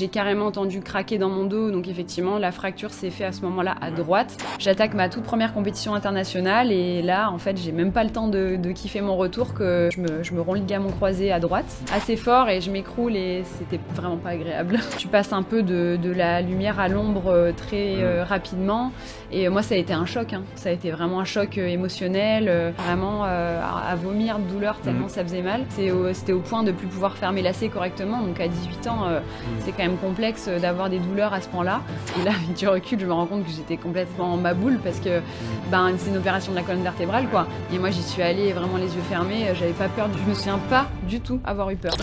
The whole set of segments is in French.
J'ai carrément entendu craquer dans mon dos, donc effectivement la fracture s'est faite à ce moment-là à droite. J'attaque ma toute première compétition internationale et là en fait j'ai même pas le temps de kiffer mon retour que je me romps le ligament croisé à droite assez fort et je m'écroule et c'était vraiment pas agréable. Tu passes un peu de la lumière à l'ombre très rapidement et moi ça a été un choc, hein. Ça a été vraiment un choc émotionnel, vraiment à vomir de douleur tellement ça faisait mal. C'était au point de plus pouvoir faire mes lacets correctement, donc à 18 ans c'est quand même complexe d'avoir des douleurs à ce point-là. Et là, avec du recul, je me rends compte que j'étais complètement en ma boule parce que c'est une opération de la colonne vertébrale, quoi. Et moi, j'y suis allée vraiment les yeux fermés. J'avais pas peur. Je me souviens pas du tout avoir eu peur.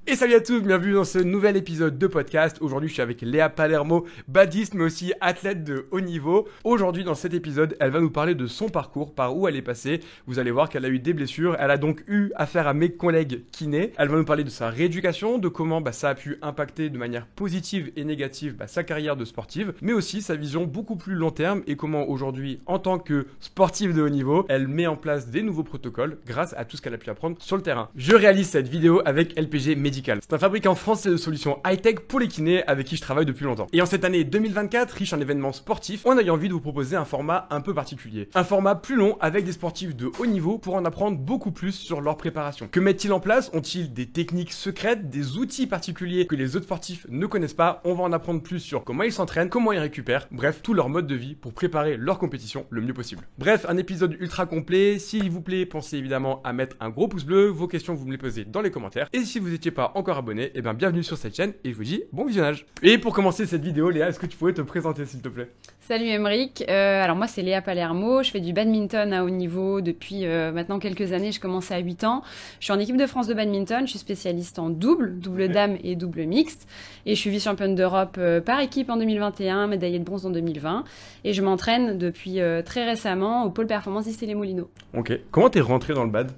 Et salut à tous, bienvenue dans ce nouvel épisode de podcast. Aujourd'hui, je suis avec Léa Palermo, badiste mais aussi athlète de haut niveau. Aujourd'hui, dans cet épisode, elle va nous parler de son parcours, par où elle est passée. Vous allez voir qu'elle a eu des blessures. Elle a donc eu affaire à mes collègues kinés. Elle va nous parler de sa rééducation, de comment ça a pu impacter de manière positive et négative sa carrière de sportive, mais aussi sa vision beaucoup plus long terme et comment aujourd'hui, en tant que sportive de haut niveau, elle met en place des nouveaux protocoles grâce à tout ce qu'elle a pu apprendre sur le terrain. Je réalise cette vidéo avec LPG Medical. C'est un fabricant français de solutions high-tech pour les kinés avec qui je travaille depuis longtemps. Et en cette année 2024, riche en événements sportifs, on a eu envie de vous proposer un format un peu particulier. Un format plus long avec des sportifs de haut niveau pour en apprendre beaucoup plus sur leur préparation. Que mettent-ils en place? Ont-ils des techniques secrètes, des outils particuliers que les autres sportifs ne connaissent pas? On va en apprendre plus sur comment ils s'entraînent, comment ils récupèrent, bref, tout leur mode de vie pour préparer leur compétition le mieux possible. Bref, un épisode ultra complet. S'il vous plaît, pensez évidemment à mettre un gros pouce bleu. Vos questions, vous me les posez dans les commentaires. Et si vous n'étiez pas encore abonné, bienvenue sur cette chaîne et je vous dis bon visionnage. Et pour commencer cette vidéo, Léa, est-ce que tu pourrais te présenter s'il te plaît? Salut Emeric, alors moi c'est Léa Palermo, je fais du badminton à haut niveau depuis maintenant quelques années, je commence à 8 ans. Je suis en équipe de France de badminton, je suis spécialiste en double dame et double mixte. Et je suis vice-championne d'Europe par équipe en 2021, médaillée de bronze en 2020. Et je m'entraîne depuis très récemment au pôle performance d'Issy-les-Moulineaux. Ok, comment t'es rentrée dans le bad?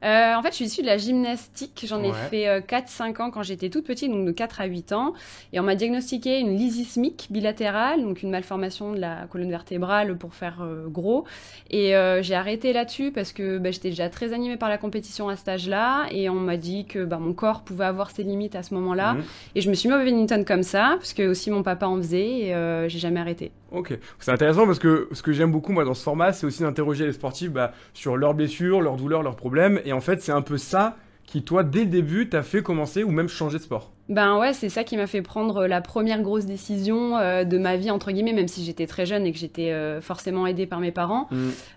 En fait, je suis issue de la gymnastique. J'en ai fait 4-5 ans quand j'étais toute petite, donc de 4 à 8 ans. Et on m'a diagnostiqué une lysismique bilatérale, donc une malformation de la colonne vertébrale pour faire gros. Et j'ai arrêté là-dessus parce que j'étais déjà très animée par la compétition à cet âge-là. Et on m'a dit que mon corps pouvait avoir ses limites à ce moment-là. Et je me suis mis au badminton comme ça, parce que aussi mon papa en faisait et j'ai jamais arrêté. Ok, c'est intéressant parce que ce que j'aime beaucoup moi dans ce format, c'est aussi d'interroger les sportifs sur leurs blessures, leurs douleurs, leurs problèmes. Et en fait, c'est un peu ça qui, toi, dès le début, t'a fait commencer ou même changer de sport. Ouais, c'est ça qui m'a fait prendre la première grosse décision de ma vie, entre guillemets, même si j'étais très jeune et que j'étais forcément aidée par mes parents.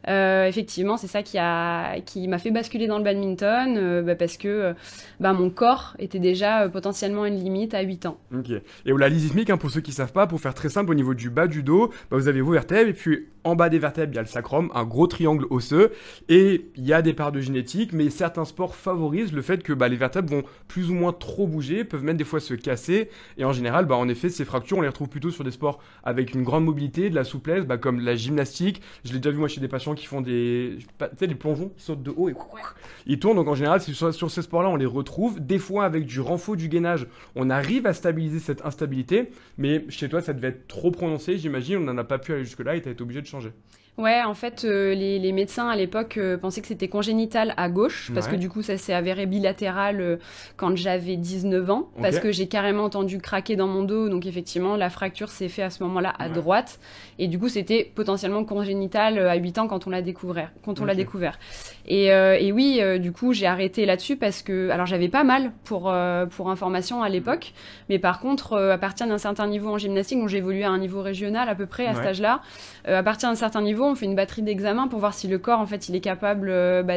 Effectivement, c'est ça qui m'a fait basculer dans le badminton parce que mon corps était déjà potentiellement une limite à 8 ans. Ok. Et la lysismique, pour ceux qui savent pas, pour faire très simple, au niveau du bas du dos, vous avez vos vertèbres et puis en bas des vertèbres, il y a le sacrum, un gros triangle osseux et il y a des parts de génétique, mais certains sports favorisent le fait que les vertèbres vont plus ou moins trop bouger, peuvent même des fois se casser et en général en effet ces fractures on les retrouve plutôt sur des sports avec une grande mobilité, de la souplesse comme la gymnastique. Je l'ai déjà vu moi chez des patients qui font des plongeons, qui sautent de haut et ils tournent. Donc en général sur ces sports là on les retrouve des fois avec du renfort du gainage, on arrive à stabiliser cette instabilité, mais chez toi ça devait être trop prononcé, j'imagine. On n'en a pas pu aller jusque là et tu as été obligé de changer. Ouais, en fait, les médecins à l'époque pensaient que c'était congénital à gauche, parce que du coup, ça s'est avéré bilatéral quand j'avais 19 ans, parce que j'ai carrément entendu craquer dans mon dos, donc effectivement, la fracture s'est faite à ce moment-là à droite, et du coup, c'était potentiellement congénital à 8 ans quand on l'a découvert. Et oui, du coup, j'ai arrêté là-dessus parce que, alors j'avais pas mal pour information à l'époque, mais par contre, à partir d'un certain niveau en gymnastique, donc j'ai évolué à un niveau régional à peu près à cet âge-là, à partir d'un certain niveau, on fait une batterie d'examens pour voir si le corps, en fait, il est capable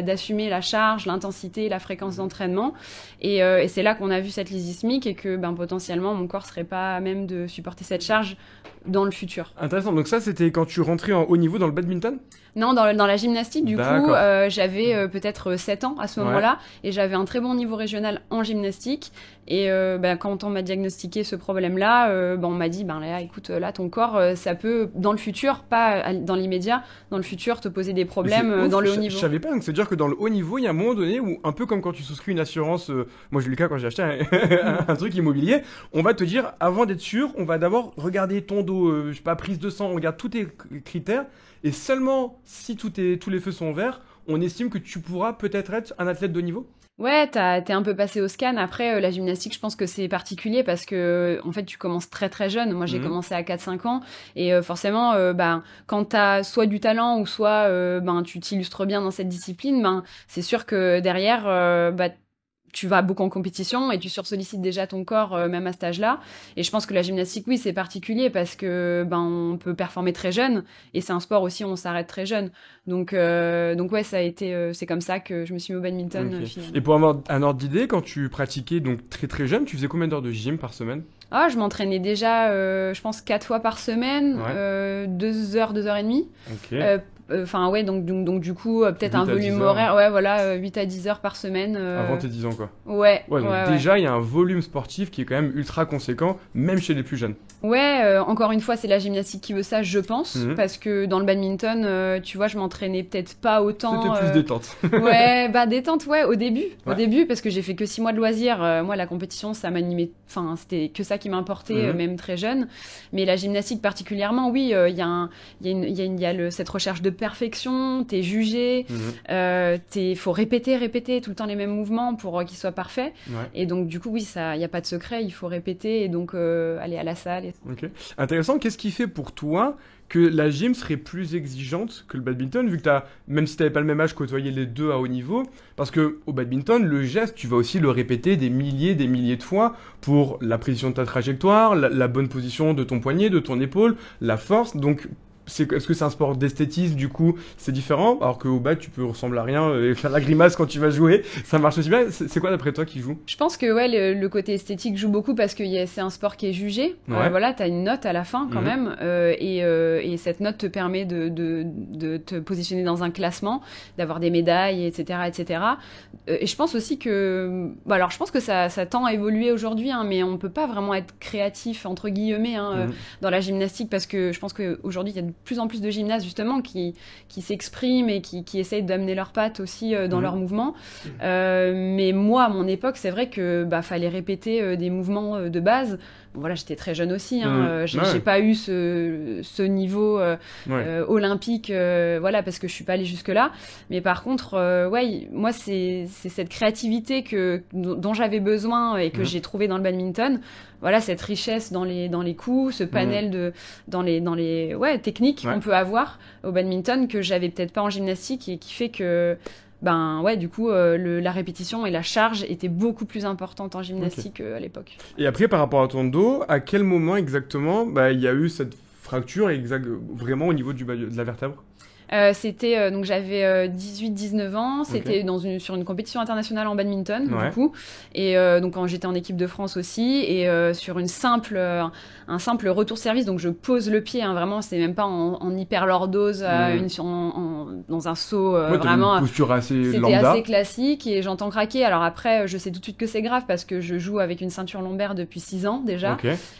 d'assumer la charge, l'intensité, la fréquence d'entraînement. Et c'est là qu'on a vu cette lysismique et que potentiellement, mon corps serait pas à même de supporter cette charge dans le futur. Intéressant. Donc ça, c'était quand tu rentrais en haut niveau dans le badminton? Non, dans la gymnastique, du coup, j'avais peut-être 7 ans à ce moment-là, et j'avais un très bon niveau régional en gymnastique. Et quand on m'a diagnostiqué ce problème-là, on m'a dit, là, écoute, là, ton corps, ça peut, dans le futur, pas dans l'immédiat, dans le futur, te poser des problèmes dans le haut niveau. Je savais pas, donc c'est-à-dire que dans le haut niveau, il y a un moment donné où, un peu comme quand tu souscris une assurance, moi j'ai eu le cas quand j'ai acheté un truc immobilier, on va te dire, avant d'être sûr, on va d'abord regarder ton dos, prise de sang, on regarde tous tes critères, et seulement si tous les feux sont verts, on estime que tu pourras peut-être être un athlète de haut niveau. Ouais, t'es un peu passé au scan. Après, la gymnastique, je pense que c'est particulier parce que, en fait, tu commences très très jeune. Moi, j'ai commencé à 4-5 ans. Et forcément, quand t'as soit du talent ou soit tu t'illustres bien dans cette discipline, c'est sûr que derrière, tu vas beaucoup en compétition et tu sursollicites déjà ton corps, même à cet âge-là. Et je pense que la gymnastique, oui, c'est particulier parce que on peut performer très jeune et c'est un sport aussi où on s'arrête très jeune. Donc ouais, ça a été, c'est comme ça que je me suis mis au badminton finalement. Et pour avoir un ordre d'idée, quand tu pratiquais donc très très jeune, tu faisais combien d'heures de gym par semaine? Ah, je m'entraînais déjà, je pense 4 fois par semaine, 2 heures, 2 heures et demie. Ok. Enfin ouais, donc du coup peut-être 8 un à 10 volume heures. horaire, ouais voilà, 8 à 10 heures par semaine. Avant tes 10 ans, quoi. Ouais, Ouais, donc déjà, il y a un volume sportif qui est quand même ultra conséquent, même chez les plus jeunes. Ouais, encore une fois, c'est la gymnastique qui veut ça, je pense, parce que dans le badminton, tu vois, je m'entraînais peut-être pas autant. C'était plus détente. Ouais, détente, ouais, au début, parce que j'ai fait que 6 mois de loisirs. Moi, la compétition, ça m'animait, enfin, c'était que ça qui m'importait, même très jeune. Mais la gymnastique particulièrement, oui, il y a cette recherche de perfection, t'es jugé, faut répéter tout le temps les mêmes mouvements pour qu'ils soient parfaits. Ouais. Et donc, du coup, oui, il y a pas de secret, il faut répéter et donc aller à la salle. Ok. Intéressant, qu'est-ce qui fait pour toi que la gym serait plus exigeante que le badminton, vu que même si tu n'avais pas le même âge, côtoyé les deux à haut niveau? Parce que au badminton, le geste, tu vas aussi le répéter des milliers de fois pour la précision de ta trajectoire, la bonne position de ton poignet, de ton épaule, la force. Donc, est-ce que c'est un sport d'esthétisme, du coup, c'est différent? Alors qu'au bad, tu peux ressembler à rien et faire la grimace quand tu vas jouer, ça marche aussi bien. C'est quoi d'après toi qui joue? Je pense que ouais, le côté esthétique joue beaucoup parce que c'est un sport qui est jugé. Ouais. Voilà, t'as une note à la fin quand même, et cette note te permet de te positionner dans un classement, d'avoir des médailles, etc., etc. Et je pense aussi que, alors je pense que ça tend à évoluer aujourd'hui, mais on peut pas vraiment être créatif entre guillemets dans la gymnastique parce que je pense qu'aujourd'hui il y a de plus en plus de gymnastes justement qui s'expriment et qui essayent d'amener leurs pattes aussi dans leurs mouvements. Mais moi, à mon époque, c'est vrai que fallait répéter des mouvements de base. Bon, voilà, j'étais très jeune aussi. J'ai pas eu ce niveau olympique, voilà, parce que je suis pas allée jusque là. Mais par contre, ouais, moi c'est cette créativité dont j'avais besoin et que j'ai trouvé dans le badminton. Voilà, cette richesse dans les coups, ce panel dans les techniques qu'on peut avoir au badminton que j'avais peut-être pas en gymnastique et qui fait que du coup, la répétition et la charge étaient beaucoup plus importantes en gymnastique à l'époque. Et après, par rapport à ton dos, à quel moment exactement il y a eu cette fracture vraiment au niveau de la vertèbre? C'était donc j'avais 18-19 ans, c'était sur une compétition internationale en badminton du coup, et donc quand j'étais en équipe de France aussi, et sur un simple retour service, donc je pose le pied, vraiment c'est même pas en hyperlordose dans un saut, vraiment une posture assez c'était lambda. assez classique et j'entends craquer. Alors après je sais tout de suite que c'est grave parce que je joue avec une ceinture lombaire depuis 6 ans déjà,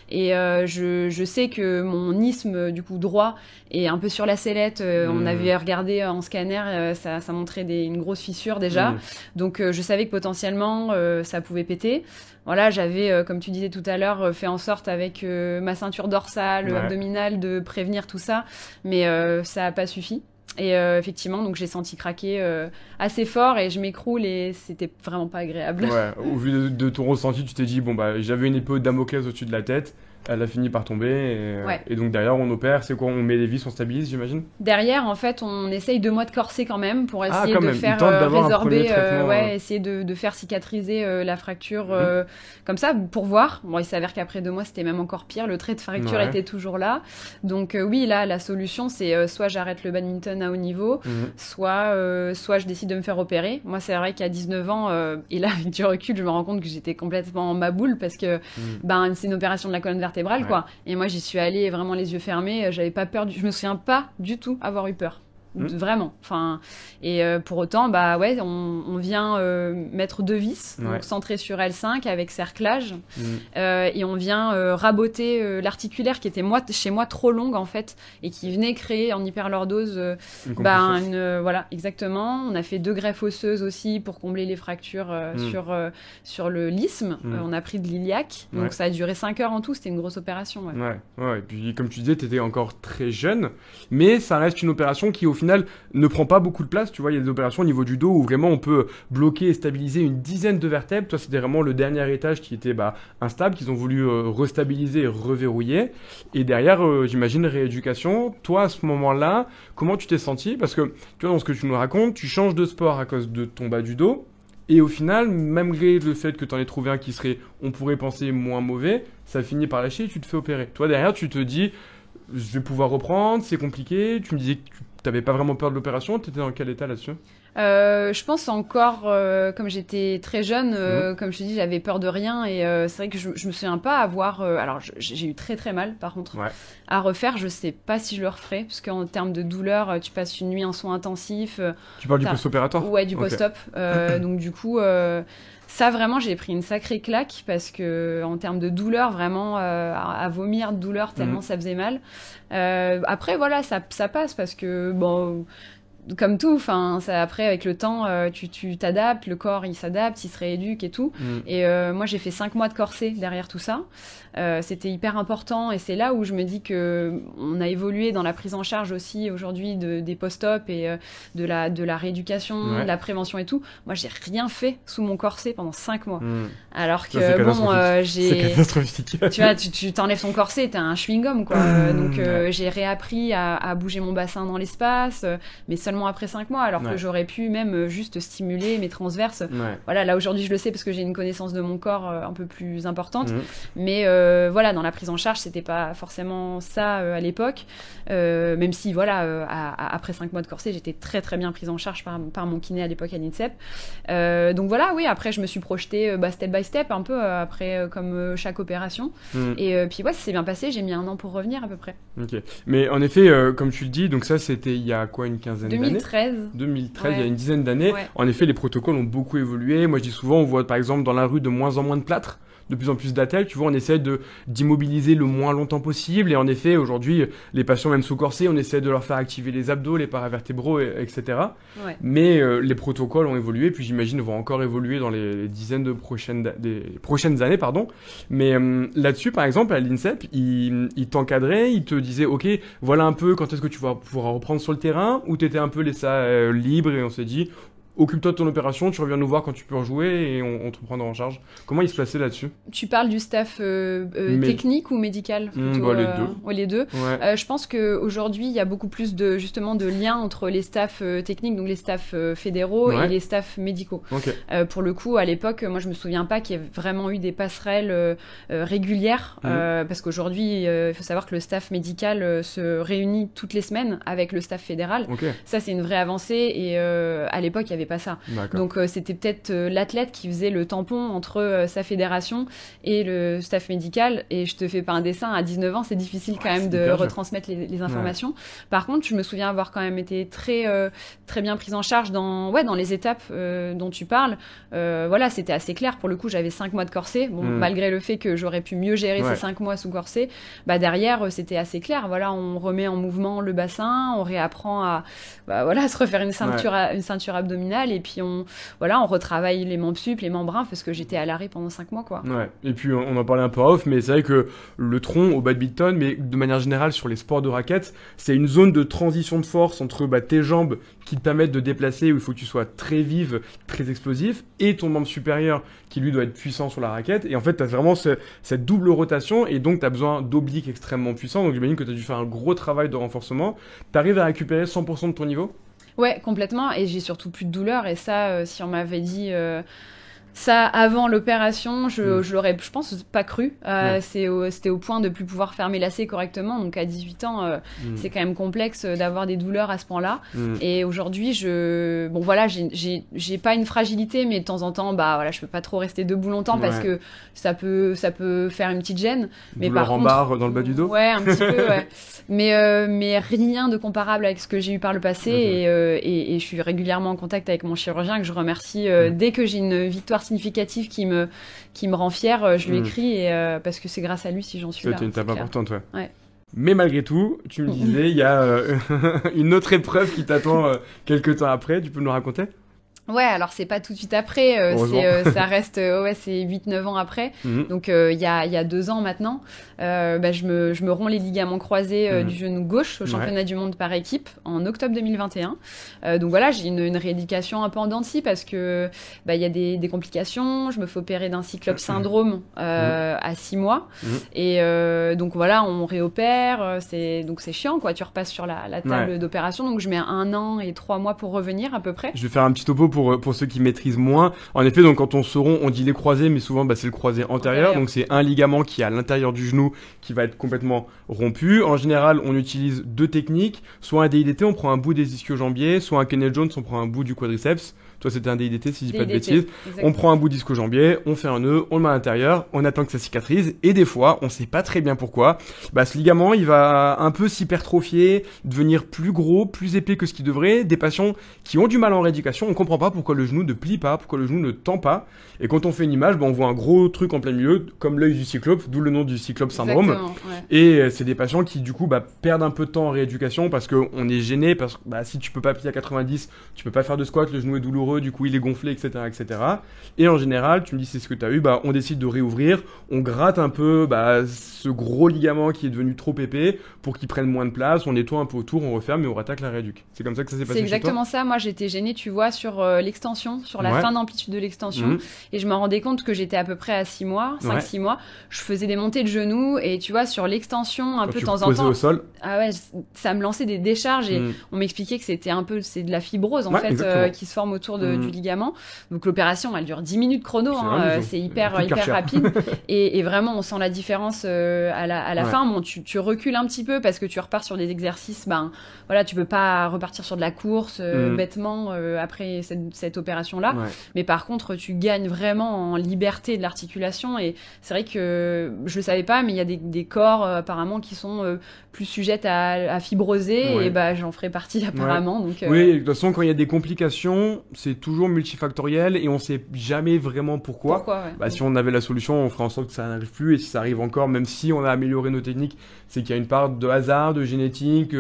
et je sais que mon isthme du coup droit est un peu sur la sellette. On avait regardé en scanner, ça montrait une grosse fissure déjà. Donc je savais que potentiellement ça pouvait péter. Voilà, j'avais, comme tu disais tout à l'heure, fait en sorte avec ma ceinture dorsale, abdominale, de prévenir tout ça, mais ça n'a pas suffi. Et effectivement, donc j'ai senti craquer assez fort et je m'écroule et c'était vraiment pas agréable. Ouais, au vu de ton ressenti, tu t'es dit, j'avais une épée de Damoclès au-dessus de la tête. Elle a fini par tomber et donc derrière on opère, c'est quoi, on met les vis, on stabilise, j'imagine? Derrière en fait on essaye 2 mois de corset quand même pour essayer de faire résorber, essayer de faire cicatriser la fracture comme ça pour voir. Bon, il s'avère qu'après 2 mois c'était même encore pire, le trait de fracture était toujours là. Donc oui, là la solution c'est soit j'arrête le badminton à haut niveau, soit je décide de me faire opérer. Moi c'est vrai qu'à 19 ans, et là avec du recul je me rends compte que j'étais complètement en ma boule parce que c'est une opération de la colonne vertébrale quoi. Et moi j'y suis allée vraiment les yeux fermés, j'avais pas peur, je me souviens pas du tout avoir eu peur. Vraiment, et pour autant on vient mettre 2 vis donc centrées sur L5 avec cerclage, et on vient raboter l'articulaire qui était chez moi trop longue en fait et qui venait créer en hyperlordose voilà exactement. On a fait 2 greffes osseuses aussi pour combler les fractures sur le l'isthme. On a pris de l'iliaque, donc ça a duré 5 heures en tout, c'était une grosse opération. Et puis comme tu disais, t'étais encore très jeune, mais ça reste une opération qui au final final ne prend pas beaucoup de place. Tu vois, il y a des opérations au niveau du dos où vraiment on peut bloquer et stabiliser une dizaine de vertèbres. Toi, c'était vraiment le dernier étage qui était instable, qu'ils ont voulu restabiliser et reverrouiller. Et derrière, j'imagine, rééducation. Toi, à ce moment-là, comment tu t'es senti? Parce que, tu vois, dans ce que tu nous racontes, tu changes de sport à cause de ton bas du dos. Et au final, malgré le fait que tu en aies trouvé un qui serait, on pourrait penser, moins mauvais, ça finit par lâcher et tu te fais opérer. Toi, derrière, tu te dis, je vais pouvoir reprendre, c'est compliqué. Tu me disais que tu n'avais pas vraiment peur de l'opération. Tu étais dans quel état là-dessus? Je pense encore, comme j'étais très jeune, comme je te dis, j'avais peur de rien et c'est vrai que je me souviens pas avoir... alors j'ai eu très très mal par contre à refaire, je sais pas si je le referai parce qu'en termes de douleur, tu passes une nuit en soins intensifs. Tu parles du post-opératoire? Ouais, du post-op. Donc du coup... ça vraiment j'ai pris une sacrée claque parce que en termes de douleur vraiment à vomir de douleur tellement ça faisait mal. Après voilà ça passe parce que bon comme tout, enfin, après avec le temps, tu t'adaptes, le corps il s'adapte, il se rééduque et tout. Et moi j'ai fait 5 mois de corset derrière tout ça. C'était hyper important et c'est là où je me dis que on a évolué dans la prise en charge aussi aujourd'hui des post-op et de la rééducation, de la prévention et tout. Moi j'ai rien fait sous mon corset pendant 5 mois. Alors que c'est catastrophique. Tu vois, tu t'enlèves ton corset, t'as un chewing-gum quoi. Donc j'ai réappris à bouger mon bassin dans l'espace, mais seulement après 5 mois, alors que j'aurais pu même juste stimuler mes transverses. Voilà, là aujourd'hui je le sais parce que j'ai une connaissance de mon corps un peu plus importante, mais voilà, dans la prise en charge c'était pas forcément ça à l'époque, même si voilà, après 5 mois de corset j'étais très très bien prise en charge par mon kiné à l'époque à l'INSEP. Donc voilà, oui, après je me suis projetée step by step un peu après comme chaque opération, et puis ouais, ça s'est bien passé, j'ai mis 1 an pour revenir à peu près. Ok, mais en effet comme tu le dis, donc ça c'était il y a quoi, une quinzaine d'années? 2013, il y a une dizaine d'années. En effet, les protocoles ont beaucoup évolué. Moi, je dis souvent, on voit par exemple dans la rue de moins en moins de plâtre, de plus en plus d'attelles. Tu vois, on essaie d'immobiliser le moins longtemps possible. Et en effet, aujourd'hui, les patients, même sous corset, on essaie de leur faire activer les abdos, les paravertébraux, etc. Mais les protocoles ont évolué. Puis j'imagine vont encore évoluer dans les dizaines de prochaines années. Mais là-dessus, par exemple, à l'INSEP, ils t'encadraient, ils te disaient, OK, voilà un peu quand est-ce que tu vas pouvoir reprendre sur le terrain, ou tu étais un peu laissé libre et on s'est dit, occupe-toi de ton opération, tu reviens nous voir quand tu peux rejouer et on te prendra en charge. Comment il se plaçait là-dessus? Tu parles du staff technique ou médical plutôt, les deux. Les deux. Je pense qu'aujourd'hui, il y a beaucoup plus justement de liens entre les staffs techniques, donc les staffs fédéraux et les staffs médicaux. Pour le coup, à l'époque, moi je me souviens pas qu'il y ait vraiment eu des passerelles régulières, parce qu'aujourd'hui, il faut savoir que le staff médical se réunit toutes les semaines avec le staff fédéral. Ça, c'est une vraie avancée et à l'époque, il y avait pas ça. Donc c'était peut-être l'athlète qui faisait le tampon entre sa fédération et le staff médical, et je te fais pas un dessin, à 19 ans c'est difficile quand même de retransmettre les informations. Par contre je me souviens avoir quand même été très très bien prise en charge dans les étapes dont tu parles. Voilà, c'était assez clair. Pour le coup j'avais 5 mois de corset, malgré le fait que j'aurais pu mieux gérer ces 5 mois sous corset, derrière c'était assez clair. Voilà, on remet en mouvement le bassin, on réapprend à se refaire une ceinture abdominale, et puis on retravaille les membres suples, les membres infs, parce que j'étais à l'arrêt pendant 5 mois quoi. Et puis on en parlait un peu off, mais c'est vrai que le tronc au badminton, mais de manière générale sur les sports de raquettes, c'est une zone de transition de force entre tes jambes qui te permettent de déplacer, où il faut que tu sois très vive, très explosif, et ton membre supérieur qui lui doit être puissant sur la raquette. Et en fait, tu as vraiment cette double rotation, et donc tu as besoin d'obliques extrêmement puissants. Donc j'imagine que tu as dû faire un gros travail de renforcement. Tu arrives à récupérer 100% de ton niveau? Ouais, complètement, et j'ai surtout plus de douleur, et ça, si on m'avait dit ça avant l'opération, je l'aurais, je pense, pas cru. C'était au point de plus pouvoir faire mes lacets correctement, donc à 18 ans, c'est quand même complexe d'avoir des douleurs à ce point-là. Et aujourd'hui, j'ai pas une fragilité, mais de temps en temps, je peux pas trop rester debout longtemps parce que ça peut faire une petite gêne. Mais douleur par en contre, barre dans le bas du dos. Ouais, un petit peu, ouais. Mais rien de comparable avec ce que j'ai eu par le passé, et je suis régulièrement en contact avec mon chirurgien que je remercie dès que j'ai une victoire significatif qui me rend fière, je lui écris, parce que c'est grâce à lui si j'en suis là. C'est une étape importante, ouais. Mais malgré tout, tu me disais, il y a une autre épreuve qui t'attend quelques temps après, tu peux nous raconter? Ouais, alors c'est pas tout de suite après, ça reste, c'est 8-9 ans après. Donc il y a 2 ans maintenant, je me romps les ligaments croisés du genou gauche au championnat du monde par équipe en octobre 2021. Donc voilà, j'ai une rééducation un peu en dents de scie parce que il y a des complications. Je me fais opérer d'un cyclope syndrome à 6 mois. Et donc voilà, on réopère, donc c'est chiant quoi. Tu repasses sur la table d'opération, donc je mets 1 an et 3 mois pour revenir à peu près. Je vais faire un petit topo pour ceux qui maîtrisent moins. En effet, donc quand on se rompt, on dit les croisés, mais souvent c'est le croisé antérieur. Donc c'est un ligament qui est à l'intérieur du genou qui va être complètement rompu. En général, on utilise 2 techniques. Soit un DIDT, on prend un bout des ischio-jambiers, soit un Kenneth Jones, on prend un bout du quadriceps. Toi, c'était un DIDT, si je dis pas de bêtises. Exactement. On prend un bout d'ischio-jambier, on fait un nœud, on le met à l'intérieur, on attend que ça cicatrise, et des fois, on sait pas très bien pourquoi, ce ligament, il va un peu s'hypertrophier, devenir plus gros, plus épais que ce qu'il devrait. Des patients qui ont du mal en rééducation, on comprend pas pourquoi le genou ne plie pas, pourquoi le genou ne tend pas. Et quand on fait une image, on voit un gros truc en plein milieu, comme l'œil du cyclope, d'où le nom du cyclope syndrome. Ouais. Et c'est des patients qui, du coup, perdent un peu de temps en rééducation parce qu'on est gêné, parce que si tu peux pas plier à 90, tu peux pas faire de squat, le genou est douloureux, du coup il est gonflé, etc., etc. Et en général, tu me dis c'est ce que tu as eu, on décide de réouvrir, on gratte un peu ce gros ligament qui est devenu trop épais pour qu'il prenne moins de place, on nettoie un peu autour, on referme et on rattaque la rééduque. C'est comme ça que ça s'est passé. C'est exactement ça. Moi, j'étais gênée, tu vois, sur l'extension, sur la fin d'amplitude de l'extension, et je me rendais compte que j'étais à peu près à 6 mois, 5-6 mois. Je faisais des montées de genoux et tu vois, sur l'extension, un peu de temps en temps. Au sol. Ah ouais, ça me lançait des décharges et on m'expliquait que c'était c'est de la fibrose en fait qui se forme autour du ligament. Donc l'opération, elle dure 10 minutes chrono, c'est hyper rapide et vraiment on sent la différence à la fin. Bon, tu recules un petit peu parce que tu repars sur des exercices, tu peux pas repartir sur de la course bêtement après cette opération-là. Mais par contre, tu gagnes vraiment en liberté de l'articulation et c'est vrai que je le savais pas, mais il y a des corps apparemment qui sont plus sujettes à fibroser et j'en ferai partie apparemment. Donc, oui, de toute façon, quand il y a des complications, c'est toujours multifactoriel et on sait jamais vraiment pourquoi. Si on avait la solution, on ferait en sorte que ça n'arrive plus et si ça arrive encore, même si on a amélioré nos techniques, c'est qu'il y a une part de hasard, de génétique.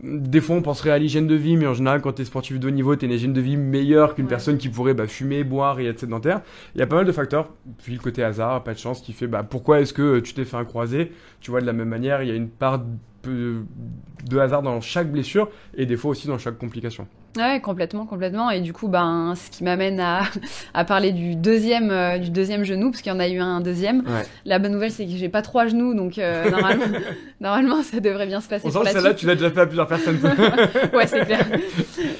Des fois, on penserait à l'hygiène de vie, mais en général, quand t'es sportif de haut niveau, t'as une hygiène de vie meilleure qu'une personne qui pourrait fumer, boire et être sédentaire. Il y a pas mal de facteurs. Puis le côté hasard, pas de chance, qui fait pourquoi est-ce que tu t'es fait un croisé. Tu vois, de la même manière, il y a une part de hasard dans chaque blessure et des fois aussi dans chaque complication. Ouais, complètement. Et du coup, ce qui m'amène à parler du deuxième genou, parce qu'il y en a eu un deuxième. La bonne nouvelle, c'est que j'ai pas 3 genoux, donc normalement, ça devrait bien se passer. On sent que celle-là, tu l'as déjà fait à plusieurs personnes. Ouais, c'est clair.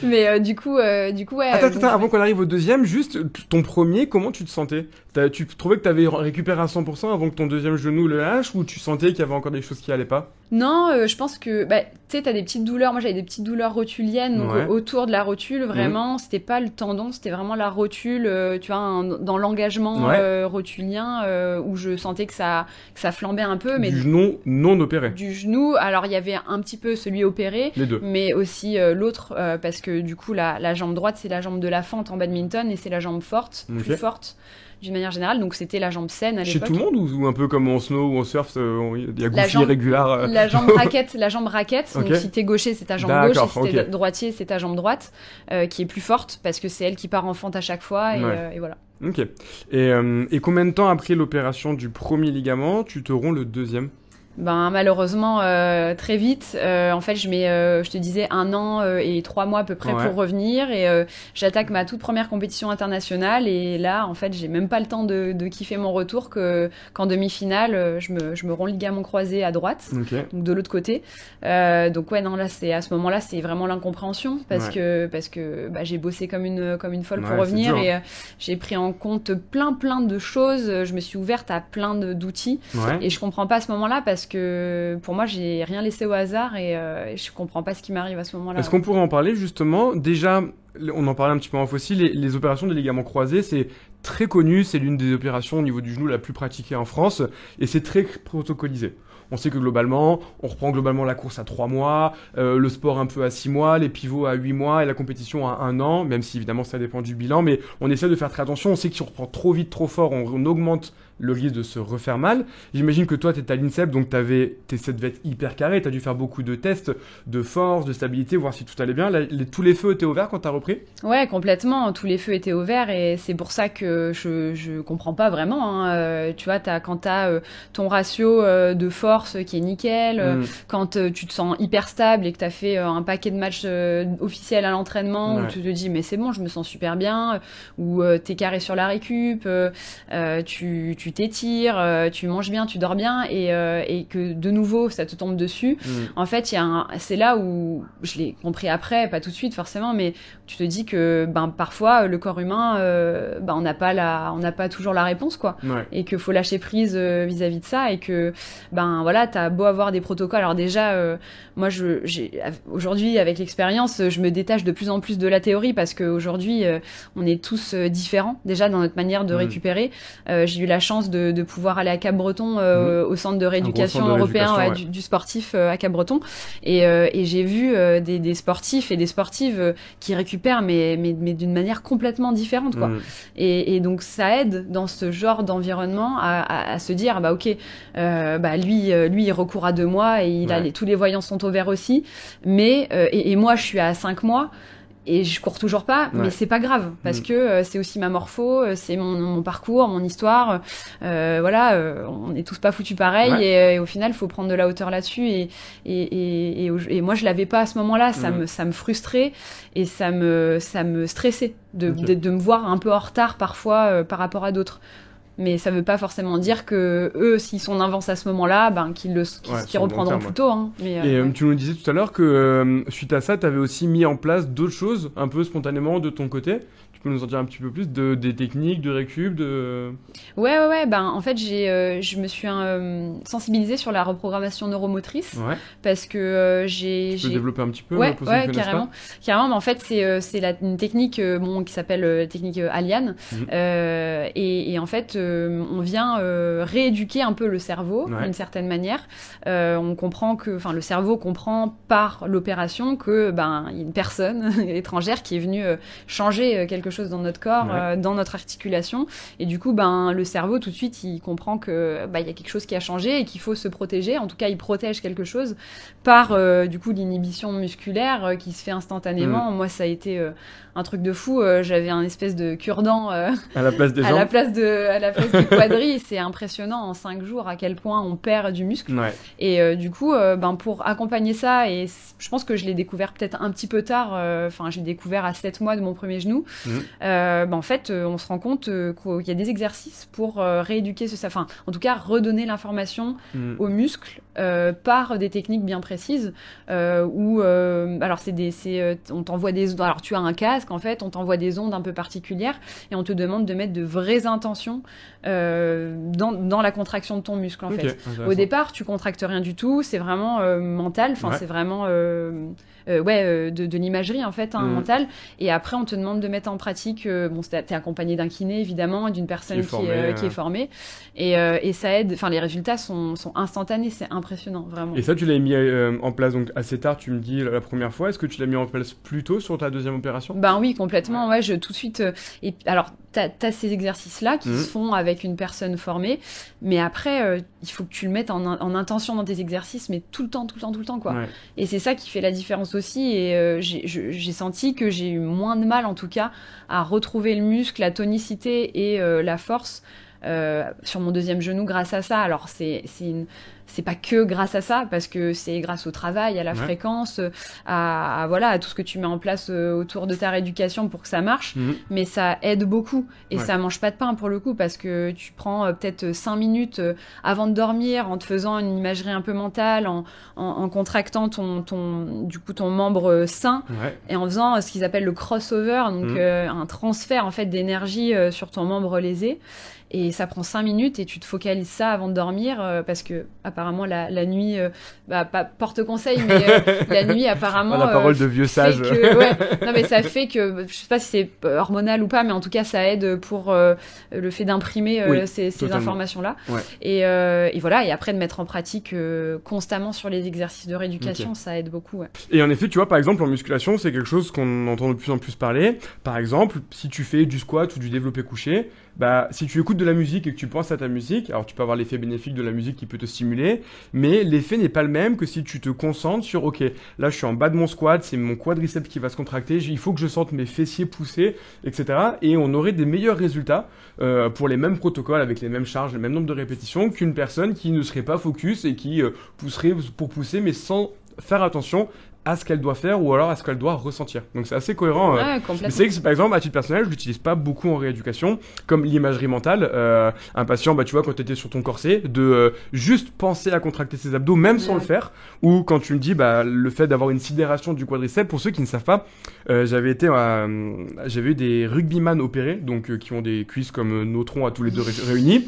Mais du coup, ouais. Attends, avant qu'on arrive au deuxième, juste ton premier, comment tu te sentais ? Tu trouvais que t'avais récupéré à 100% avant que ton deuxième genou le lâche, ou tu sentais qu'il y avait encore des choses qui allaient pas ? Non, je pense que, tu sais, t'as des petites douleurs. Moi, j'avais des petites douleurs rotuliennes, donc autour de la rotule, vraiment, c'était pas le tendon, c'était vraiment la rotule, tu vois, dans l'engagement rotulien, où je sentais que ça flambait un peu. Mais du genou non opéré. Du genou, alors il y avait un petit peu celui opéré, les deux. Mais aussi l'autre, parce que du coup, la jambe droite, c'est la jambe de la fente en badminton, et c'est la jambe forte, plus forte. D'une manière générale, donc c'était la jambe saine à l'époque. Chez tout le monde ou un peu comme en snow ou en surf, il y a goofy irrégulière. La jambe raquette. Donc si t'es gaucher, c'est ta jambe gauche, et si t'es droitier, c'est ta jambe droite, qui est plus forte parce que c'est elle qui part en fente à chaque fois et voilà. Ok. Et combien de temps après l'opération du premier ligament, tu te romps le deuxième ? Malheureusement très vite. En fait, je te disais 1 an et 3 mois à peu près pour revenir et j'attaque ma toute première compétition internationale et là, en fait, j'ai même pas le temps de kiffer mon retour qu'en demi-finale, je me romps le ligament croisé à droite, donc de l'autre côté. Donc là, à ce moment-là, c'est vraiment l'incompréhension parce que j'ai bossé comme une folle pour revenir et j'ai pris en compte plein de choses. Je me suis ouverte à plein d'outils et je comprends pas à ce moment-là parce que pour moi, j'ai rien laissé au hasard et je comprends pas ce qui m'arrive à ce moment-là. Est-ce qu'on pourrait en parler justement ? Déjà, on en parlait un petit peu en off aussi, les opérations des ligaments croisés, c'est très connu, c'est l'une des opérations au niveau du genou la plus pratiquée en France, et c'est très protocolisé. On sait que globalement, on reprend globalement la course à 3 mois, le sport un peu à 6 mois, les pivots à 8 mois et la compétition à 1 an, même si évidemment ça dépend du bilan, mais on essaie de faire très attention. On sait que si on reprend trop vite, trop fort, on augmente le risque de se refaire mal. J'imagine que toi, tu étais à l'INSEP, donc ça devait être hyper carré, tu as dû faire beaucoup de tests de force, de stabilité, voir si tout allait bien. Là, tous les feux étaient ouverts quand tu as repris ? Ouais, complètement, tous les feux étaient ouverts et c'est pour ça que je comprends pas vraiment. Tu vois, quand tu as ton ratio de force qui est nickel, quand tu te sens hyper stable et que tu as fait un paquet de matchs officiels à l'entraînement, où tu te dis mais c'est bon, je me sens super bien, où tu es carré sur la récup, tu t'étires, tu manges bien, tu dors bien et que de nouveau ça te tombe dessus. En fait, c'est là où je l'ai compris après, pas tout de suite forcément, mais tu te dis que parfois le corps humain, on n'a pas toujours la réponse quoi, et qu'il faut lâcher prise vis-à-vis de ça et que voilà, t'as beau avoir des protocoles. Alors déjà, moi aujourd'hui avec l'expérience, je me détache de plus en plus de la théorie parce qu'aujourd'hui on est tous différents déjà dans notre manière de récupérer. J'ai eu la chance de pouvoir aller à Cap-Breton au centre de rééducation européen du sportif à Cap-Breton et j'ai vu des sportifs et des sportives qui récupèrent mais d'une manière complètement différente quoi. Et donc ça aide dans ce genre d'environnement à se dire ok, lui il recourt à 2 mois et tous les voyants sont au vert aussi, mais et moi je suis à 5 mois et je cours toujours pas, mais c'est pas grave parce que c'est aussi ma morpho, c'est mon parcours, mon histoire. On est tous pas foutus pareil et au final, faut prendre de la hauteur là-dessus. Et moi, je l'avais pas à ce moment-là. Ça me frustrait et ça me stressait de me voir un peu en retard parfois par rapport à d'autres. Mais ça veut pas forcément dire que eux, s'ils sont en avance à ce moment-là, qu'ils reprendront plus tôt. Hein. Tu nous disais tout à l'heure que suite à ça, tu avais aussi mis en place d'autres choses, un peu spontanément de ton côté. Tu peux nous en dire un petit peu plus des techniques, de récup, de... Ouais. En fait, je me suis sensibilisée sur la reprogrammation neuromotrice parce que j'ai... Tu peux développer un petit peu Ouais, carrément. Carrément, mais en fait, c'est une technique qui s'appelle technique Aliane. Et en fait, on vient rééduquer un peu le cerveau d'une certaine manière. On comprend le cerveau comprend par l'opération que y a une personne étrangère qui est venue changer quelque chose dans notre corps, dans notre articulation, et du coup le cerveau tout de suite il comprend que y a quelque chose qui a changé et qu'il faut se protéger. En tout cas, il protège quelque chose par du coup l'inhibition musculaire qui se fait instantanément. Moi, ça a été un truc de fou. J'avais un espèce de cure-dent à la place des jambes, à la place du quadri. C'est impressionnant en 5 jours à quel point on perd du muscle. Et du coup, pour accompagner ça, et je pense que je l'ai découvert peut-être un petit peu tard. Je l'ai découvert à 7 mois de mon premier genou. En fait, on se rend compte qu'il y a des exercices pour rééduquer en tout cas redonner l'information aux muscles par des techniques bien précises. Alors on t'envoie alors tu as un casque en fait, on t'envoie des ondes un peu particulières et on te demande de mettre de vraies intentions dans la contraction de ton muscle en fait. Au départ, tu contractes rien du tout, c'est vraiment mental. C'est vraiment de l'imagerie en fait, mentale. Et après, on te demande de mettre en pratique. T'es accompagné d'un kiné évidemment, d'une personne qui est formée, et ça aide. Les résultats sont instantanés, c'est impressionnant vraiment. Et ça, tu l'as mis en place donc assez tard. Tu me dis la première fois. Est-ce que tu l'as mis en place plus tôt sur ta deuxième opération ? Oui, complètement. Tout de suite. Et alors, t'as ces exercices-là qui se font avec une personne formée, mais après, il faut que tu le mettes en intention dans tes exercices, mais tout le temps, quoi. Et c'est ça qui fait la différence aussi. Et j'ai senti que j'ai eu moins de mal, en tout cas, à retrouver le muscle, la tonicité et la force sur mon deuxième genou grâce à ça. Alors, c'est pas que grâce à ça, parce que c'est grâce au travail, à la fréquence, à tout ce que tu mets en place autour de ta rééducation pour que ça marche, mais ça aide beaucoup et ça mange pas de pain pour le coup, parce que tu prends peut-être 5 minutes avant de dormir en te faisant une imagerie un peu mentale, en contractant ton membre sain et en faisant ce qu'ils appellent le crossover, donc un transfert en fait d'énergie sur ton membre lésé. et ça prend 5 minutes et tu te focalises ça avant de dormir parce que apparemment la nuit, pas porte conseil, mais la nuit apparemment... la parole de vieux sage. Non mais ça fait que, je sais pas si c'est hormonal ou pas, mais en tout cas ça aide pour le fait d'imprimer ces informations-là. Ouais. Et voilà, et après de mettre en pratique constamment sur les exercices de rééducation, ça aide beaucoup. Ouais. Et en effet, tu vois, par exemple, en musculation, c'est quelque chose qu'on entend de plus en plus parler. Par exemple, si tu fais du squat ou du développé couché, si tu écoutes de la musique et que tu penses à ta musique, alors tu peux avoir l'effet bénéfique de la musique qui peut te stimuler, mais l'effet n'est pas le même que si tu te concentres sur, ok, là je suis en bas de mon squat, c'est mon quadriceps qui va se contracter, il faut que je sente mes fessiers pousser, etc. Et on aurait des meilleurs résultats pour les mêmes protocoles, avec les mêmes charges, le même nombre de répétitions, qu'une personne qui ne serait pas focus et qui pousserait pour pousser, mais sans faire attention à ce qu'elle doit faire ou alors à ce qu'elle doit ressentir. Donc c'est assez cohérent. Mais c'est que par exemple, à titre personnel, je l'utilise pas beaucoup en rééducation, comme l'imagerie mentale. Un patient, tu vois, quand tu étais sur ton corset, de juste penser à contracter ses abdos, même sans le faire, ou quand tu me dis le fait d'avoir une sidération du quadriceps, pour ceux qui ne savent pas, j'avais eu des rugbyman opérés, donc qui ont des cuisses comme nos troncs à tous les deux réunis,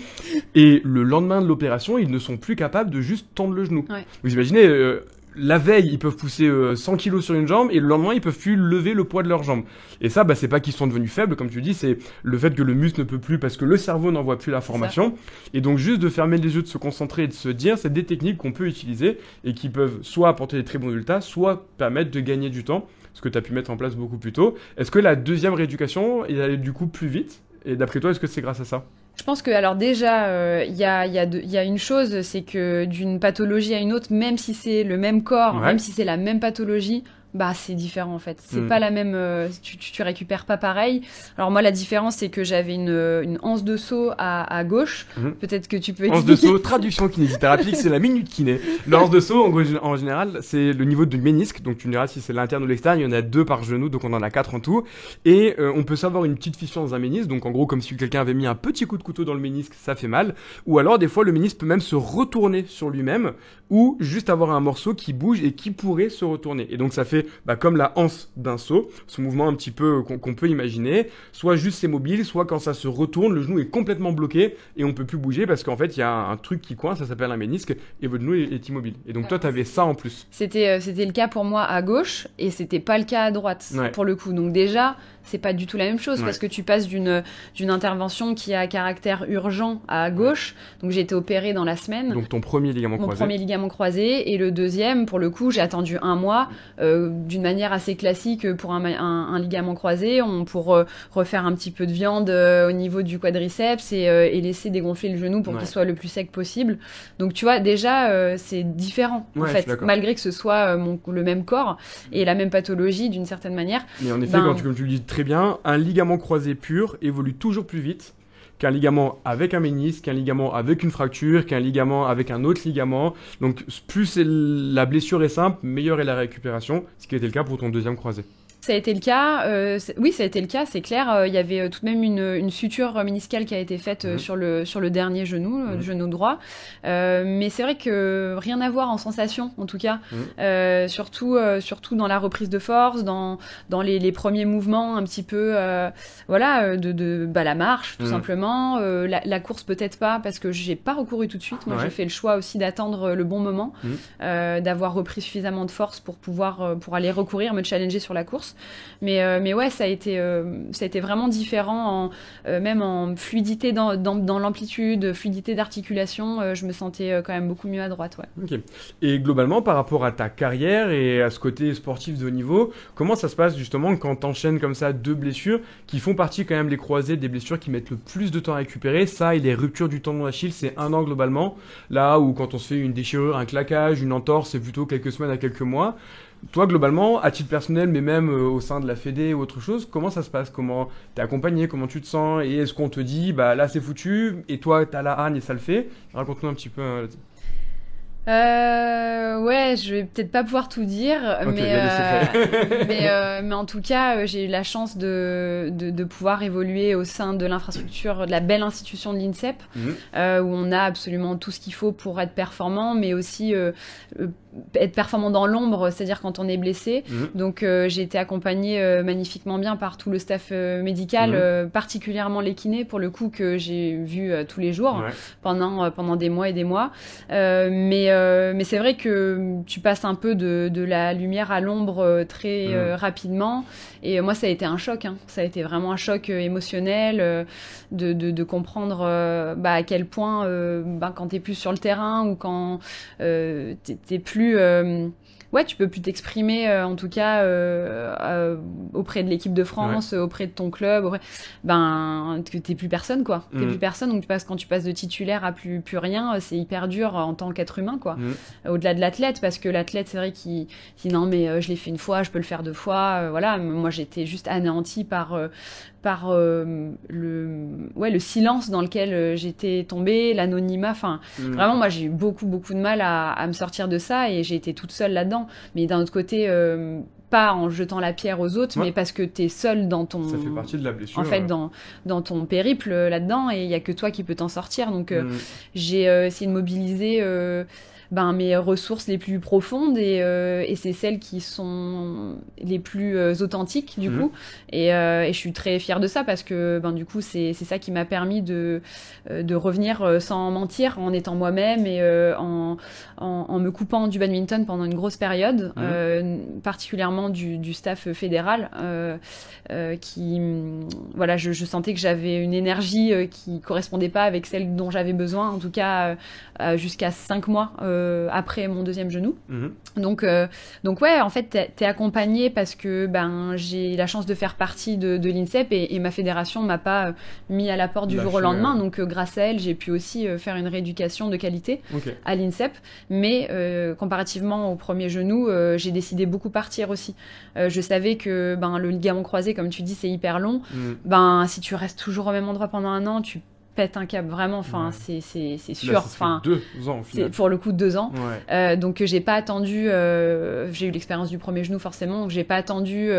et le lendemain de l'opération, ils ne sont plus capables de juste tendre le genou. Ouais. Vous imaginez la veille, ils peuvent pousser 100 kilos sur une jambe et le lendemain, ils peuvent plus lever le poids de leur jambe. Et ça, c'est pas qu'ils sont devenus faibles, comme tu dis, c'est le fait que le muscle ne peut plus parce que le cerveau n'envoie plus l'information. Et donc, juste de fermer les yeux, de se concentrer et de se dire, c'est des techniques qu'on peut utiliser et qui peuvent soit apporter des très bons résultats, soit permettre de gagner du temps, ce que tu as pu mettre en place beaucoup plus tôt. Est-ce que la deuxième rééducation est allée du coup plus vite? Et d'après toi, est-ce que c'est grâce à ça? Je pense que, alors déjà, il y a une chose, c'est que d'une pathologie à une autre, même si c'est le même corps, même si c'est la même pathologie, c'est différent en fait. C'est pas la même. Tu récupères pas pareil. Alors moi, la différence, c'est que j'avais une anse de saut à gauche. Peut-être que tu peux expliquer. Anse de saut, traduction kinésithérapie, c'est la minute kiné. L'anse de saut, en général, c'est le niveau du ménisque. Donc tu me diras si c'est l'interne ou l'externe. Il y en a 2 par genou, donc on en a 4 en tout. Et on peut savoir une petite fission dans un ménisque. Donc en gros, comme si quelqu'un avait mis un petit coup de couteau dans le ménisque, ça fait mal. Ou alors des fois, le ménisque peut même se retourner sur lui-même, ou juste avoir un morceau qui bouge et qui pourrait se retourner. Et donc ça fait comme la anse d'un saut, ce mouvement un petit peu qu'on peut imaginer, soit juste c'est mobile, soit quand ça se retourne, le genou est complètement bloqué et on peut plus bouger parce qu'en fait il y a un truc qui coince, ça s'appelle un ménisque et votre genou est immobile. Et donc toi tu avais ça en plus. C'était le cas pour moi à gauche et c'était pas le cas à droite pour le coup. Donc déjà c'est pas du tout la même chose parce que tu passes d'une intervention qui a caractère urgent à gauche. Donc j'ai été opérée dans la semaine. Donc ton premier ligament croisé. Mon premier ligament croisé et le deuxième, pour le coup, j'ai attendu 1 mois d'une manière assez classique pour un ligament croisé. Pour refaire un petit peu de viande au niveau du quadriceps et laisser dégonfler le genou pour qu'il soit le plus sec possible. Donc tu vois, déjà c'est différent en fait, malgré que ce soit le même corps et la même pathologie d'une certaine manière. Mais en effet, comme tu le dis très bien, un ligament croisé pur évolue toujours plus vite qu'un ligament avec un ménisque, qu'un ligament avec une fracture, qu'un ligament avec un autre ligament. Donc plus la blessure est simple, meilleure est la récupération, ce qui était le cas pour ton deuxième croisé. Ça a été le cas, oui ça a été le cas, c'est clair, il y avait tout de même une suture méniscale qui a été faite sur le dernier genou, le genou droit, mais c'est vrai que rien à voir en sensation en tout cas, surtout dans la reprise de force, dans les premiers mouvements un petit peu, la marche tout simplement, la course peut-être pas parce que j'ai pas recouru tout de suite, moi j'ai fait le choix aussi d'attendre le bon moment, d'avoir repris suffisamment de force pour aller recourir, me challenger sur la course. Mais ouais, ça a été vraiment différent, même en fluidité dans l'amplitude, fluidité d'articulation, je me sentais quand même beaucoup mieux à droite. Ouais. Ok. Et globalement, par rapport à ta carrière et à ce côté sportif de haut niveau, comment ça se passe justement quand t'enchaînes comme ça 2 blessures qui font partie quand même les croisés des blessures qui mettent le plus de temps à récupérer? Ça et les ruptures du tendon d'Achille, c'est 1 an globalement. Là où quand on se fait une déchirure, un claquage, une entorse, c'est plutôt quelques semaines à quelques mois. Toi, globalement, à titre personnel, mais même au sein de la Fédé ou autre chose, comment ça se passe? Comment t'es accompagné? Comment tu te sens? Et est-ce qu'on te dit, là, c'est foutu, et toi, t'as la hargne et ça le fait? Raconte-nous un petit peu. Ouais, je vais peut-être pas pouvoir tout dire, Okay, il y a des secrets. mais en tout cas, j'ai eu la chance de pouvoir évoluer au sein de l'infrastructure, de la belle institution de l'INSEP, où on a absolument tout ce qu'il faut pour être performant, mais aussi être performant dans l'ombre, c'est-à-dire quand on est blessé. Donc j'ai été accompagnée magnifiquement bien par tout le staff médical, particulièrement les kinés, pour le coup, que j'ai vu tous les jours pendant des mois et des mois. Mais c'est vrai que tu passes un peu de la lumière à l'ombre très rapidement. Et moi, ça a été un choc. Hein. Ça a été vraiment un choc émotionnel de comprendre à quel point, quand t'es plus sur le terrain ou quand t'es plus... tu peux plus t'exprimer, en tout cas, auprès de l'équipe de France, auprès de ton club, t'es plus personne, quoi. T'es plus personne, donc quand tu passes de titulaire à plus rien, c'est hyper dur en tant qu'être humain, quoi. Au-delà de l'athlète, parce que l'athlète, c'est vrai qu'il dit non, mais je l'ai fait une fois, je peux le faire 2 fois, voilà. Moi, j'étais juste anéantie par le silence dans lequel j'étais tombée, l'anonymat, vraiment moi j'ai eu beaucoup de mal à me sortir de ça et j'ai été toute seule là-dedans, mais d'un autre côté pas en jetant la pierre aux autres, mais parce que t'es seule dans ton... Ça fait partie de la blessure. En fait, dans ton périple là-dedans, et il y a que toi qui peux t'en sortir, donc j'ai essayé de mobiliser mes ressources les plus profondes et c'est celles qui sont les plus authentiques du coup et je suis très fière de ça parce que du coup c'est ça qui m'a permis de revenir sans mentir, en étant moi-même et en me coupant du badminton pendant une grosse période, particulièrement du staff fédéral qui je sentais que j'avais une énergie qui correspondait pas avec celle dont j'avais besoin, en tout cas jusqu'à 5 mois après mon 2e genou. Donc ouais, en fait, t'es accompagné parce que j'ai la chance de faire partie de l'INSEP et ma fédération m'a pas mis à la porte du jour au lendemain. Donc grâce à elle, j'ai pu aussi faire une rééducation de qualité à l'INSEP. Mais comparativement au premier genou, j'ai décidé beaucoup partir aussi. Je savais que le ligament croisé, comme tu dis, c'est hyper long. Si tu restes toujours au même endroit pendant 1 an, tu pète un câble, vraiment, c'est sûr. Là, ça fait 2 ans au final. C'est pour le coup 2 ans. Donc j'ai pas attendu, j'ai eu l'expérience du premier genou forcément, donc j'ai pas attendu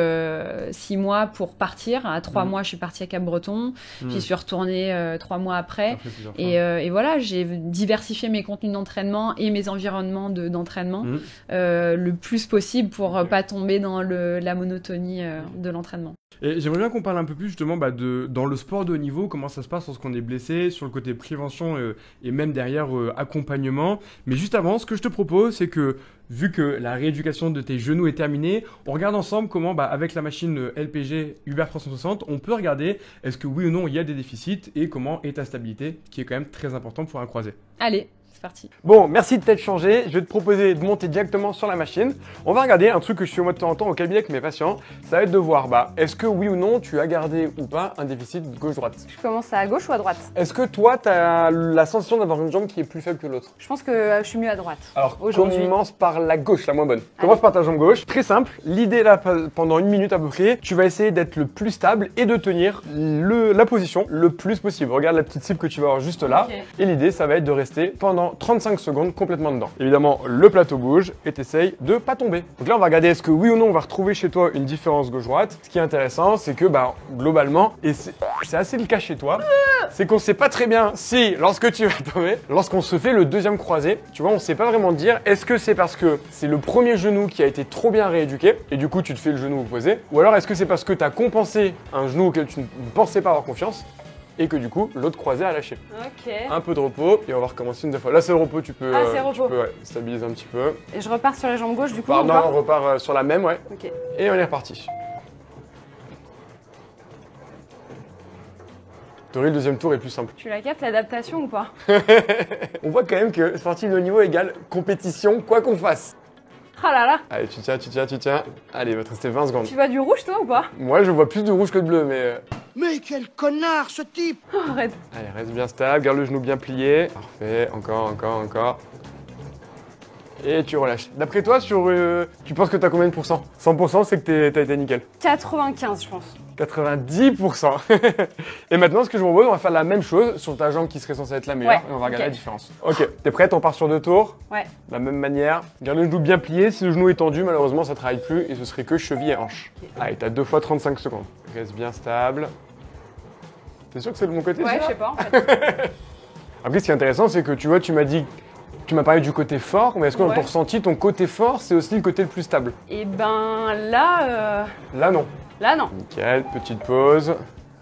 6 mois pour partir. À 3 mois, je suis partie à Cap-Breton, j'y suis retournée 3 mois après et voilà, j'ai diversifié mes contenus d'entraînement et mes environnements d'entraînement le plus possible pour pas tomber dans la monotonie de l'entraînement. Et j'aimerais bien qu'on parle un peu plus justement dans le sport de haut niveau, comment ça se passe lorsqu'on est blessé, sur le côté prévention et même derrière accompagnement. Mais juste avant, ce que je te propose, c'est que vu que la rééducation de tes genoux est terminée, on regarde ensemble comment avec la machine LPG Uber 360, on peut regarder est-ce que oui ou non il y a des déficits et comment est ta stabilité, qui est quand même très important pour un croisé. Allez, c'est parti. Bon, merci de t'être changé. Je vais te proposer de monter directement sur la machine. On va regarder un truc que je fais moi de temps en temps au cabinet avec mes patients. Ça va être de voir, est-ce que oui ou non tu as gardé ou pas un déficit gauche-droite. Je commence à gauche ou à droite? Est-ce que toi, tu as la sensation d'avoir une jambe qui est plus faible que l'autre? Je pense que je suis mieux à droite. Alors, commence par la gauche, la moins bonne. Commence par ta jambe gauche. Très simple. L'idée là, pendant 1 minute à peu près, tu vas essayer d'être le plus stable et de tenir la position le plus possible. Regarde la petite cible que tu vas avoir juste là. Et l'idée, ça va être de rester pendant 35 secondes complètement dedans. Évidemment, le plateau bouge et t'essayes de pas tomber. Donc là, on va regarder est-ce que oui ou non on va retrouver chez toi une différence gauche-droite. Ce qui est intéressant, c'est que globalement, et c'est assez le cas chez toi, c'est qu'on sait pas très bien si, lorsque tu vas tomber, lorsqu'on se fait le 2e croisé, tu vois, on sait pas vraiment dire est-ce que c'est parce que c'est le premier genou qui a été trop bien rééduqué et du coup tu te fais le genou opposé, ou alors est-ce que c'est parce que tu as compensé un genou auquel tu ne pensais pas avoir confiance et que du coup l'autre croisé a lâché. Un peu de repos et on va recommencer une 2 fois. Là c'est le repos, tu peux, stabiliser un petit peu. Et je repars sur les jambes gauches du coup? Non, on repart sur la même, Et on est reparti. Tori, le 2e tour est plus simple. Tu la captes l'adaptation ou pas? On voit quand même que sportif de haut niveau égale compétition, quoi qu'on fasse. Ah là là. Allez, tu tiens. Allez, il va te rester 20 secondes. Tu vois du rouge toi ou pas? Moi je vois plus de rouge que de bleu, mais... Mais quel connard ce type! Arrête. Allez, reste bien stable, garde le genou bien plié. Parfait, encore. Et tu relâches. D'après toi, tu penses que t'as combien de pourcents? 100%, c'est que t'as été nickel. 95 je pense. 90%. Et maintenant, ce que je vous propose, on va faire la même chose sur ta jambe qui serait censée être la meilleure et on va regarder la différence. Ok, t'es prête? On part sur 2 tours? Ouais. De la même manière. Garde le genou bien plié. Si le genou est tendu, malheureusement, ça travaille plus et ce serait que cheville et hanche. Allez, t'as 2 fois 35 secondes. Reste bien stable. T'es sûr que c'est de mon côté? Ouais, je sais pas en fait. Après, ce qui est intéressant, c'est que tu vois, tu m'as parlé du côté fort, mais est-ce que dans ton ressenti, ton côté fort, c'est aussi le côté le plus stable? Et ben là. Là, non. Là, non. Nickel, petite pause.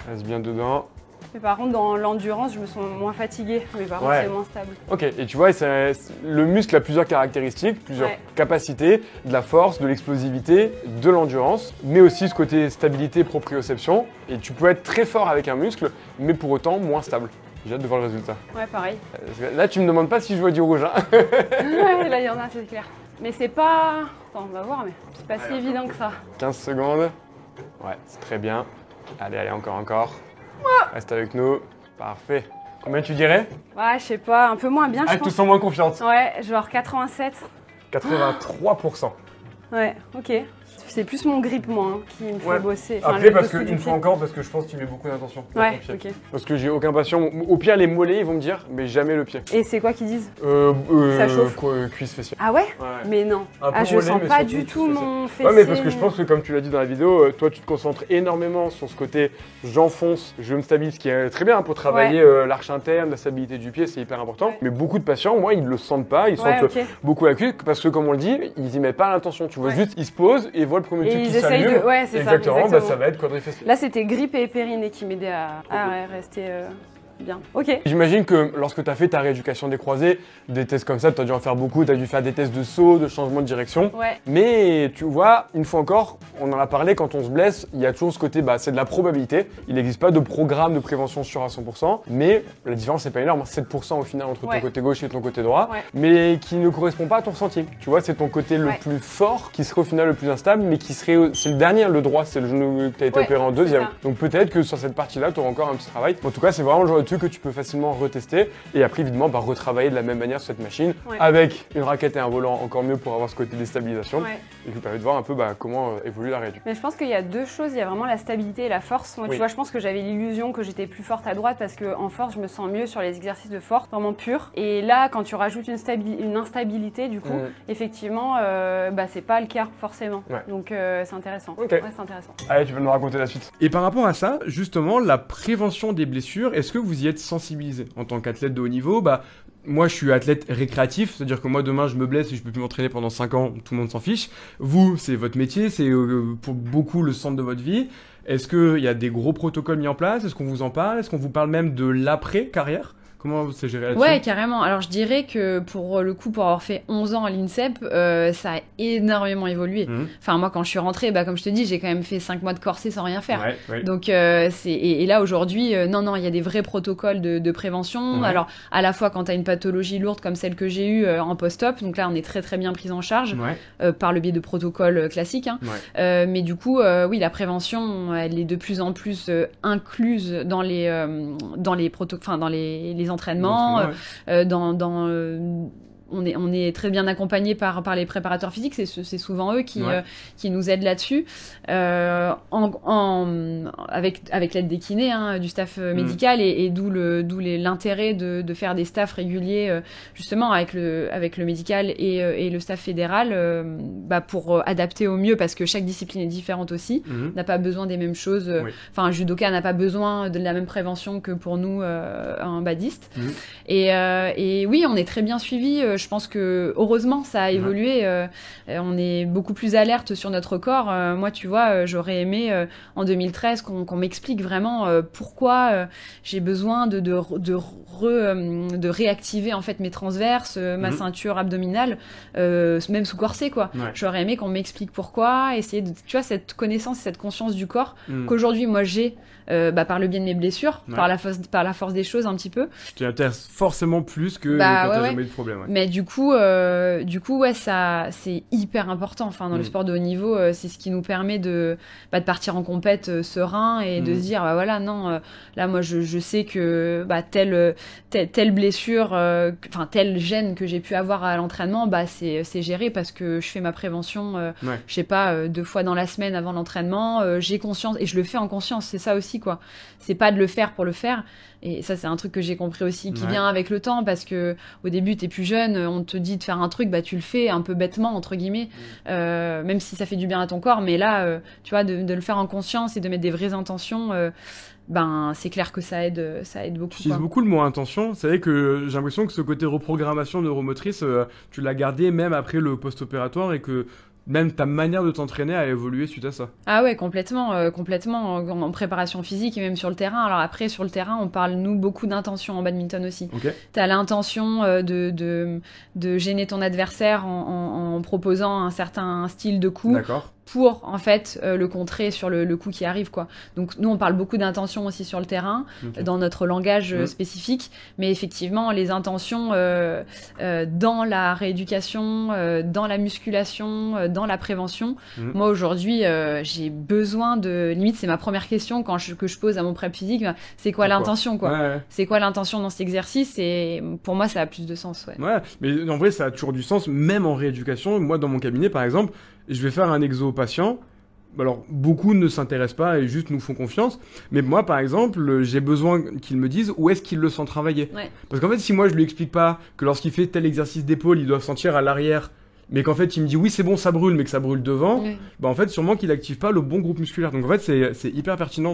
Reste bien dedans. Mais par contre, dans l'endurance, je me sens moins fatiguée. Mais par contre, c'est moins stable. Ok, et tu vois, le muscle a plusieurs caractéristiques, plusieurs capacités, de la force, de l'explosivité, de l'endurance, mais aussi ce côté stabilité, proprioception. Et tu peux être très fort avec un muscle, mais pour autant moins stable. J'ai hâte de voir le résultat. Ouais, pareil. Là, tu me demandes pas si je vois du rouge. Hein. Ouais, là, il y en a, c'est clair. Mais c'est pas... Attends, on va voir, mais c'est pas si évident que ça. 15 secondes. Ouais, c'est très bien. Allez, encore. Reste avec nous. Parfait. Combien tu dirais? Ouais, je sais pas, un peu moins bien, je pense. Ah, tu te sens moins confiante? Ouais, genre 87. 83%. Ouais, ok. C'est plus mon grip, moi, qui me fait bosser. Enfin, après, parce que, une fois encore, parce que je pense que tu mets beaucoup d'intention. Ouais, ok. Parce que j'ai aucun patient. Au pire, les mollets, ils vont me dire, mais jamais le pied. Et c'est quoi qu'ils disent? Ça chauffe. Cuisse fessier. Ah ouais? Mais non. Je sens pas du tout mon fessier. Ouais, mais parce que je pense que, comme tu l'as dit dans la vidéo, toi, tu te concentres énormément sur ce côté j'enfonce, je me stabilise, ce qui est très bien pour travailler l'arche interne, la stabilité du pied, c'est hyper important. Mais beaucoup de patients, moi, ils le sentent pas, ils sentent beaucoup la cuisse, parce que, comme on le dit, ils y mettent pas l'intention. Tu vois, juste, ils se posent et voient le premier truc qui s'allume. Ouais, c'est ça. Exactement, bah, ça va être quadrifessier. Là, c'était grippe et périnée qui m'aidaient à rester bien. Ok. J'imagine que lorsque tu as fait ta rééducation des croisés, des tests comme ça, tu as dû en faire beaucoup, tu as dû faire des tests de saut, de changement de direction. Ouais. Mais tu vois, une fois encore, on en a parlé, quand on se blesse, il y a toujours ce côté, c'est de la probabilité. Il n'existe pas de programme de prévention sûr à 100%, mais la différence n'est pas énorme, 7% au final entre ton côté gauche et ton côté droit, mais qui ne correspond pas à ton ressenti. Tu vois, c'est ton côté le plus fort qui serait au final le plus instable, mais qui serait, c'est le dernier, le droit, c'est le genou que tu as été opéré en deuxième. Donc peut-être que sur cette partie-là, tu auras encore un petit travail. En tout cas, c'est vraiment le genre de truc que tu peux facilement retester et après évidemment retravailler de la même manière sur cette machine avec une raquette et un volant encore mieux pour avoir ce côté déstabilisation et qui vous permet de voir un peu comment évolue la rééducation. Mais je pense qu'il y a deux choses, il y a vraiment la stabilité et la force. Moi tu vois, je pense que j'avais l'illusion que j'étais plus forte à droite parce qu'en force je me sens mieux sur les exercices de force vraiment purs. Et là quand tu rajoutes une instabilité du coup, effectivement c'est pas le cas forcément. Donc c'est intéressant. C'est intéressant. Allez, tu veux nous raconter la suite. Et par rapport à ça, justement, la prévention des blessures, est-ce que vous y êtes sensibilisé en tant qu'athlète de haut niveau? Moi, je suis athlète récréatif, c'est-à-dire que moi, demain, je me blesse et je peux plus m'entraîner pendant 5 ans, tout le monde s'en fiche. Vous, c'est votre métier, c'est pour beaucoup le centre de votre vie. Est-ce qu'il y a des gros protocoles mis en place? Est-ce qu'on vous en parle? Est-ce qu'on vous parle même de l'après-carrière? Comment c'est géré là-dessus? Ouais, carrément. Alors, je dirais que pour le coup, pour avoir fait 11 ans à l'INSEP, ça a énormément évolué. Enfin, moi, quand je suis rentrée, comme je te dis, j'ai quand même fait 5 mois de corset sans rien faire. Donc, et là, aujourd'hui, non, il y a des vrais protocoles de prévention. Alors, à la fois quand tu as une pathologie lourde comme celle que j'ai eue en post-op, donc là, on est très, très bien pris en charge par le biais de protocoles classiques. Mais du coup, oui, la prévention, elle est de plus en plus incluse dans les entraînements, on est très bien accompagné par les préparateurs physiques, c'est souvent eux qui nous aident là-dessus, avec l'aide des kinés, du staff médical, et d'où l'intérêt de faire des staffs réguliers justement avec le médical et le staff fédéral pour adapter au mieux, parce que chaque discipline est différente aussi, n'a pas besoin des mêmes choses. Enfin, un judoka n'a pas besoin de la même prévention que pour nous un badiste. Et oui, on est très bien suivis. Je pense que heureusement ça a évolué, on est beaucoup plus alerte sur notre corps. Moi tu vois, j'aurais aimé en 2013 qu'on m'explique vraiment pourquoi j'ai besoin de réactiver en fait mes transverses, ma ceinture abdominale, même sous corset quoi. J'aurais aimé qu'on m'explique pourquoi, essayer de, tu vois, cette connaissance et cette conscience du corps qu'aujourd'hui moi j'ai par le biais de mes blessures, par la force des choses un petit peu. Tu t'intéresses forcément plus que quand t'as jamais eu de problème. Mais Mais du coup, ouais, ça, c'est hyper important. Enfin, dans le sport de haut niveau, c'est ce qui nous permet de partir en compète serein et de se dire, bah voilà, non, là, moi, je sais que telle blessure, enfin, tel gène que j'ai pu avoir à l'entraînement, bah, c'est géré parce que je fais ma prévention, je sais pas, 2 fois dans la semaine avant l'entraînement, j'ai conscience et je le fais en conscience. C'est ça aussi, quoi. C'est pas de le faire pour le faire. Et ça, c'est un truc que j'ai compris aussi, qui vient avec le temps, parce que au début, t'es plus jeune, on te dit de faire un truc, bah tu le fais un peu bêtement, entre guillemets, même si ça fait du bien à ton corps. Mais là, tu vois, de le faire en conscience et de mettre des vraies intentions, c'est clair que ça aide beaucoup. J'utilise beaucoup le mot intention. C'est vrai que j'ai l'impression que ce côté reprogrammation neuromotrice, tu l'as gardé même après le post-opératoire et que même ta manière de t'entraîner a évolué suite à ça. Ah ouais, complètement en préparation physique et même sur le terrain. Alors après, sur le terrain, on parle, nous, beaucoup d'intention en badminton aussi. Okay. T'as l'intention de gêner ton adversaire en proposant un certain style de coup. D'accord. Pour, en fait, le contrer sur le coup qui arrive, quoi. Donc, nous, on parle beaucoup d'intention aussi sur le terrain, dans notre langage spécifique. Mais effectivement, les intentions dans la rééducation, dans la musculation, dans la prévention. Moi, aujourd'hui, j'ai besoin de... Limite, c'est ma première question que je pose à mon prep physique. C'est quoi l'intention, quoi. Ouais. C'est quoi l'intention dans cet exercice? Et pour moi, ça a plus de sens, ouais. Ouais, mais en vrai, ça a toujours du sens, même en rééducation. Moi, dans mon cabinet, par exemple, je vais faire un exo patient. Alors, beaucoup ne s'intéressent pas et juste nous font confiance. Mais moi, par exemple, j'ai besoin qu'ils me disent où est-ce qu'ils le sentent travailler. Ouais. Parce qu'en fait, si moi, je lui explique pas que lorsqu'il fait tel exercice d'épaule, il doit sentir à l'arrière, mais qu'en fait, il me dit oui, c'est bon, ça brûle, mais que ça brûle devant, bah en fait, sûrement qu'il active pas le bon groupe musculaire. Donc en fait, c'est hyper pertinent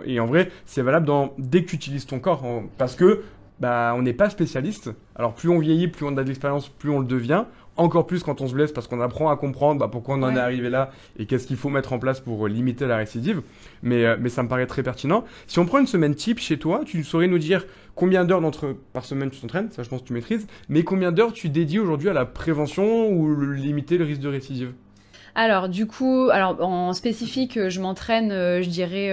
et en vrai, c'est valable dès que tu utilises ton corps. Parce que, on n'est pas spécialiste. Alors, plus on vieillit, plus on a de l'expérience, plus on le devient. Encore plus quand on se blesse parce qu'on apprend à comprendre pourquoi on en est arrivé là et qu'est-ce qu'il faut mettre en place pour limiter la récidive. Mais ça me paraît très pertinent. Si on prend une semaine type chez toi, tu saurais nous dire combien d'heures par semaine tu t'entraînes, ça je pense que tu maîtrises, mais combien d'heures tu dédies aujourd'hui à la prévention ou limiter le risque de récidive? Alors du coup, en spécifique, je m'entraîne, je dirais...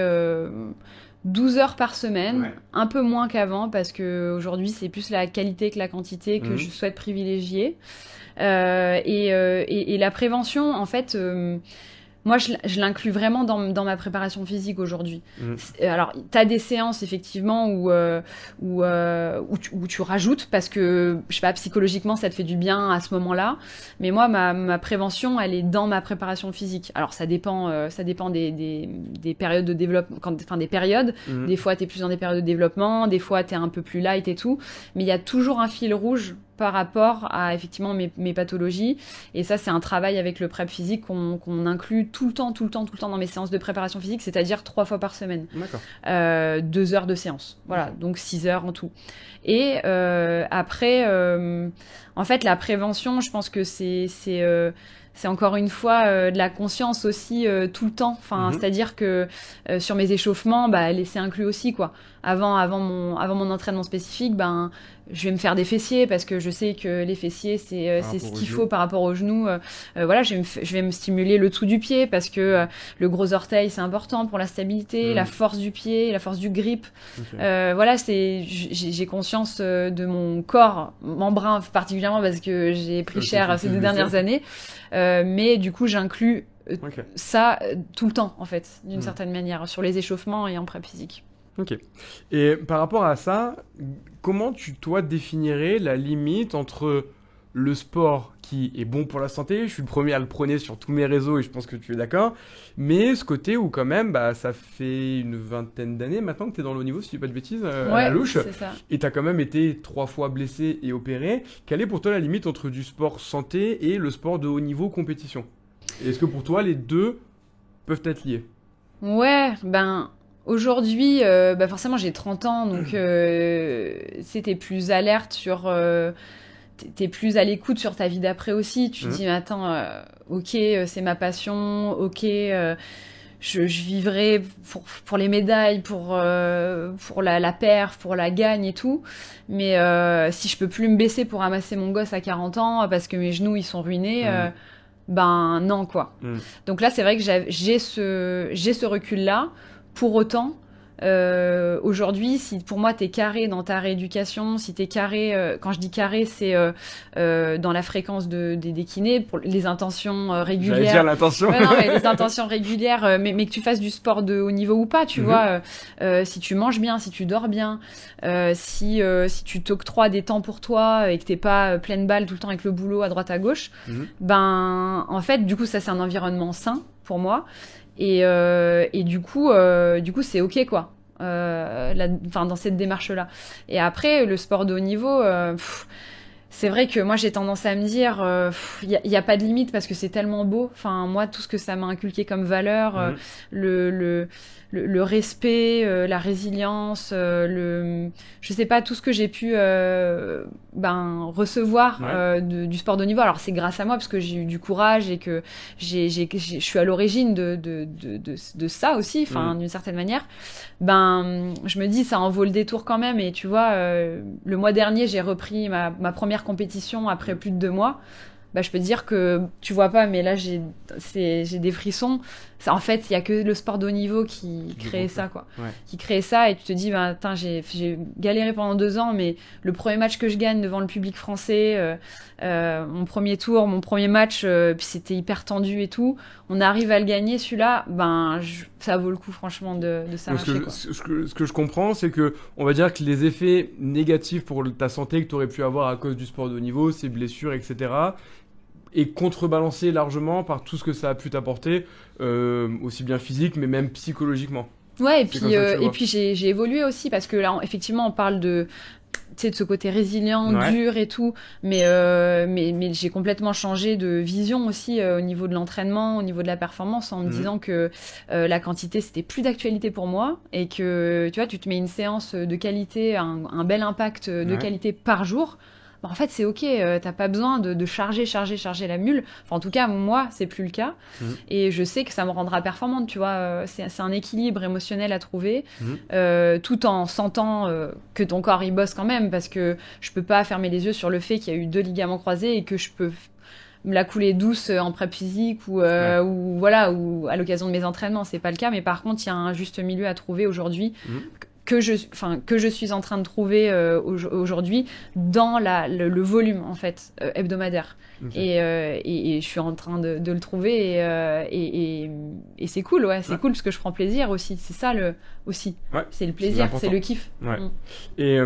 12 heures par semaine, un peu moins qu'avant parce que aujourd'hui c'est plus la qualité que la quantité que je souhaite privilégier. Et la prévention, en fait, moi je l'inclus vraiment dans ma préparation physique aujourd'hui. Alors, t'as des séances effectivement où tu rajoutes parce que, je sais pas, psychologiquement ça te fait du bien à ce moment-là. Mais moi, ma prévention, elle est dans ma préparation physique. Alors, ça dépend des périodes de développement, des périodes. Des fois, t'es plus dans des périodes de développement, des fois, t'es un peu plus light et tout. Mais il y a toujours un fil rouge par rapport à effectivement mes pathologies, et ça c'est un travail avec le prep physique qu'on inclut tout le temps dans mes séances de préparation physique, c'est-à-dire 3 fois par semaine. D'accord. 2 heures de séance, voilà, donc 6 heures en tout. Et après, en fait la prévention, je pense que c'est encore une fois de la conscience aussi tout le temps. Enfin, c'est-à-dire que sur mes échauffements, c'est inclus aussi, quoi. Avant mon entraînement spécifique, je vais me faire des fessiers parce que je sais que les fessiers c'est ce qu'il faut par rapport aux genoux. Voilà, je vais me stimuler le dessous du pied parce que le gros orteil c'est important pour la stabilité, la force du pied, la force du grip. Voilà, j'ai conscience de mon corps membrin particulièrement parce que j'ai pris cher ces 2 dernières années. Mais du coup, j'inclus ça tout le temps, en fait, d'une certaine manière, sur les échauffements et en prep physique. Ok. Et par rapport à ça, comment toi, définirais la limite entre le sport qui est bon pour la santé, je suis le premier à le prôner sur tous mes réseaux et je pense que tu es d'accord, mais ce côté où quand même, ça fait une 20aine d'années maintenant que tu es dans le haut niveau, si je dis pas de bêtises, à la louche, c'est ça. Et tu as quand même été 3 fois blessé et opéré. Quelle est pour toi la limite entre du sport santé et le sport de haut niveau compétition? Et est-ce que pour toi, les deux peuvent être liés? Ouais, aujourd'hui, forcément j'ai 30 ans, donc t'es plus alerte sur... t'es plus à l'écoute sur ta vie d'après aussi. Tu te dis, mais attends, ok, c'est ma passion, ok, je vivrai pour les médailles, pour la perf, pour la gagne et tout. Mais si je peux plus me baisser pour ramasser mon gosse à 40 ans parce que mes genoux ils sont ruinés, non quoi. Donc là c'est vrai que j'ai ce recul-là. Pour autant, Aujourd'hui, si pour moi t'es carré dans ta rééducation, si t'es carré, quand je dis carré, c'est dans la fréquence des kinés, pour les intentions régulières. J'allais dire l'intention. Ouais, non, mais les intentions régulières, mais que tu fasses du sport de haut niveau ou pas, tu vois. Si tu manges bien, si tu dors bien, si tu t'octroies des temps pour toi et que t'es pas pleine balle tout le temps avec le boulot à droite à gauche, ben en fait, du coup, ça c'est un environnement sain pour moi. Et du coup c'est ok quoi. Dans cette démarche-là. Et après, le sport de haut niveau, c'est vrai que moi j'ai tendance à me dire, il y a pas de limite parce que c'est tellement beau. Enfin, moi, tout ce que ça m'a inculqué comme valeur, le respect, la résilience, je sais pas, tout ce que j'ai pu recevoir du sport de haut niveau. Alors c'est grâce à moi parce que j'ai eu du courage et que je suis à l'origine de ça aussi, enfin d'une certaine manière. Je me dis ça en vaut le détour quand même. Et tu vois, le mois dernier j'ai repris ma première compétition après plus de 2 mois. Je peux te dire que tu vois pas, mais là j'ai des frissons. En fait, il y a que le sport de haut niveau qui crée ça, quoi. Ouais. Qui crée ça, et tu te dis, j'ai galéré pendant 2 ans, mais le premier match que je gagne devant le public français, mon premier tour, mon premier match, puis c'était hyper tendu et tout. On arrive à le gagner, celui-là, ça vaut le coup, franchement, de s'arracher. Ce que je comprends, c'est que on va dire que les effets négatifs pour ta santé que tu aurais pu avoir à cause du sport de haut niveau, ces blessures, etc., et contrebalancé largement par tout ce que ça a pu t'apporter, aussi bien physique mais même psychologiquement. Ouais, et puis j'ai évolué aussi parce que là effectivement on parle de ce côté résilient, dur et tout, mais j'ai complètement changé de vision aussi au niveau de l'entraînement, au niveau de la performance, en me disant que la quantité c'était plus d'actualité pour moi, et que tu vois, tu te mets une séance de qualité, un bel impact de qualité par jour. En fait, c'est ok, t'as pas besoin de charger la mule. Enfin, en tout cas, moi, c'est plus le cas. Et je sais que ça me rendra performante, tu vois. C'est un équilibre émotionnel à trouver, tout en sentant que ton corps, il bosse quand même, parce que je peux pas fermer les yeux sur le fait qu'il y a eu 2 ligaments croisés et que je peux me la couler douce en prep physique ou à l'occasion de mes entraînements. C'est pas le cas, mais par contre, il y a un juste milieu à trouver aujourd'hui. Que je suis en train de trouver aujourd'hui dans le volume en fait hebdomadaire. Et je suis en train de le trouver, et c'est cool, c'est cool parce que je prends plaisir aussi. C'est ça c'est le plaisir, c'est le kiff. Et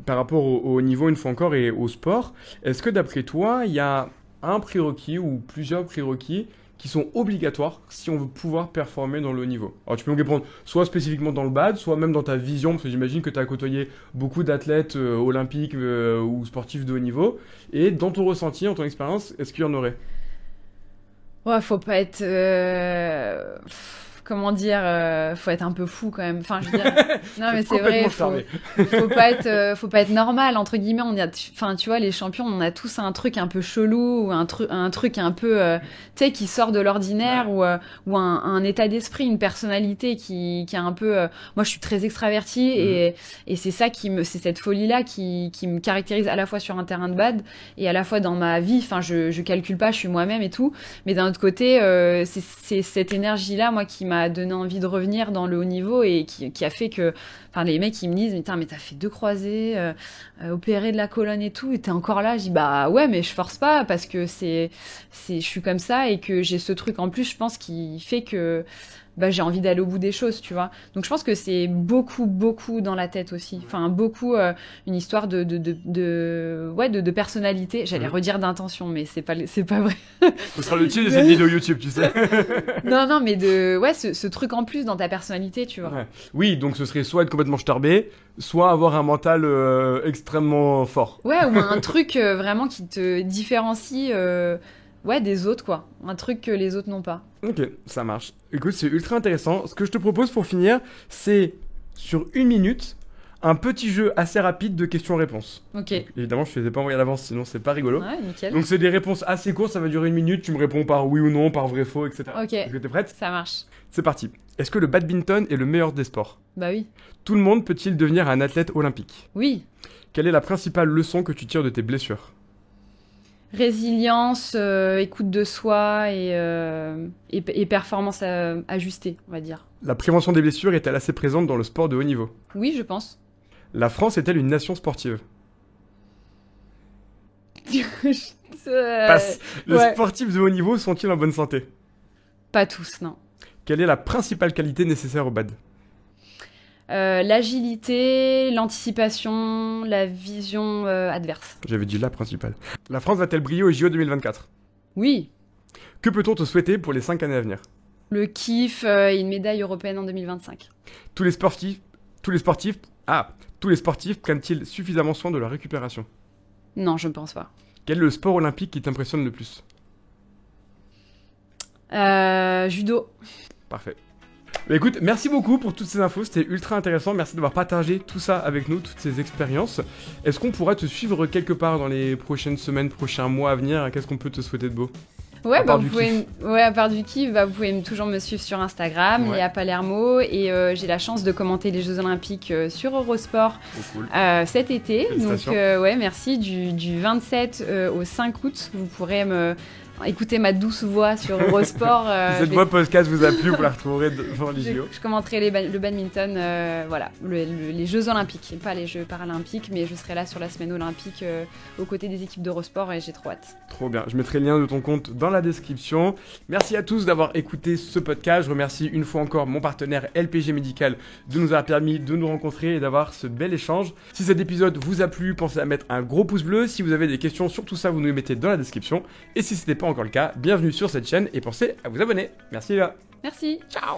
par rapport au niveau, une fois encore, et au sport, est-ce que d'après toi il y a un prérequis ou plusieurs prérequis qui sont obligatoires si on veut pouvoir performer dans le haut niveau? Alors tu peux donc prendre soit spécifiquement dans le BAD, soit même dans ta vision, parce que j'imagine que tu as côtoyé beaucoup d'athlètes olympiques ou sportifs de haut niveau, et dans ton ressenti, dans ton expérience, est-ce qu'il y en aurait? Faut pas être... comment dire, faut être un peu fou quand même. Enfin, je veux dire, non mais c'est vrai, faut pas être normal entre guillemets. Tu vois, les champions, on a tous un truc un peu chelou, ou un truc un peu, tu sais, qui sort de l'ordinaire, ou un état d'esprit, une personnalité qui est un peu. Moi, je suis très extravertie, et c'est ça c'est cette folie là qui me caractérise à la fois sur un terrain de bad et à la fois dans ma vie. Enfin, je calcule pas, je suis moi-même et tout. Mais d'un autre côté, c'est cette énergie là, moi, qui m'a donné envie de revenir dans le haut niveau, et qui a fait que, les mecs ils me disent, mais t'as fait 2 croisés, opéré de la colonne et tout, et t'es encore là. Je dis ouais, mais je force pas, parce que je suis comme ça, et que j'ai ce truc en plus, je pense, qui fait que j'ai envie d'aller au bout des choses, tu vois. Donc je pense que c'est beaucoup dans la tête aussi. Enfin, beaucoup une histoire de personnalité. J'allais redire d'intention, mais c'est pas vrai. Ce sera le titre de cette vidéo YouTube, tu sais. non, mais ce truc en plus dans ta personnalité, tu vois. Oui, donc ce serait soit être complètement starbé, soit avoir un mental extrêmement fort. Ou un truc vraiment qui te différencie des autres, quoi. Un truc que les autres n'ont pas. Ok, ça marche. Écoute, c'est ultra intéressant. Ce que je te propose pour finir, c'est, sur 1 minute, un petit jeu assez rapide de questions-réponses. Ok. Donc, évidemment, je ne faisais pas envoyer à l'avance, sinon c'est pas rigolo. Ouais, nickel. Donc c'est des réponses assez courtes, ça va durer 1 minute, tu me réponds par oui ou non, par vrai, faux, etc. Ok. Est-ce que t'es prête? Ça marche. C'est parti. Est-ce que le badminton est le meilleur des sports? Bah oui. Tout le monde peut-il devenir un athlète olympique? Oui. Quelle est la principale leçon que tu tires de tes blessures? Résilience, écoute de soi, et performance ajustée, on va dire. La prévention des blessures est-elle assez présente dans le sport de haut niveau? Oui, je pense. La France est-elle une nation sportive? Passe. Les sportifs de haut niveau sont-ils en bonne santé? Pas tous, non. Quelle est la principale qualité nécessaire au BAD? L'agilité, l'anticipation, la vision adverse. J'avais dit la principale. La France va-t-elle briller au JO 2024? Oui. Que peut-on te souhaiter pour les 5 années à venir? Le kiff et une médaille européenne en 2025. Tous les sportifs prennent-ils suffisamment soin de leur récupération? Non, je ne pense pas. Quel est le sport olympique qui t'impressionne le plus? Judo. Parfait. Bah écoute, merci beaucoup pour toutes ces infos, c'était ultra intéressant, merci d'avoir partagé tout ça avec nous, toutes ces expériences. Est-ce qu'on pourra te suivre quelque part dans les prochaines semaines, prochains mois à venir? Qu'est-ce qu'on peut te souhaiter de beau? Ouais, à part du kiff, vous pouvez toujours me suivre sur Instagram, Léa Palermo, et j'ai la chance de commenter les Jeux Olympiques sur Eurosport cet été. Donc merci, du 27 au 5 août, vous pourrez écoutez ma douce voix sur Eurosport. Cette voix podcast vous a plu, vous la retrouverez devant les JO. Je commenterai le badminton, les Jeux Olympiques, pas les Jeux Paralympiques, mais je serai là sur la semaine olympique aux côtés des équipes d'Eurosport et j'ai trop hâte. Trop bien, je mettrai le lien de ton compte dans la description. Merci à tous d'avoir écouté ce podcast. Je remercie une fois encore mon partenaire LPG Médical de nous avoir permis de nous rencontrer et d'avoir ce bel échange. Si cet épisode vous a plu, pensez à mettre un gros pouce bleu. Si vous avez des questions sur tout ça, vous nous les mettez dans la description. Et si ce n'était pas encore le cas, bienvenue sur cette chaîne et pensez à vous abonner. Merci Léa. Merci. Ciao.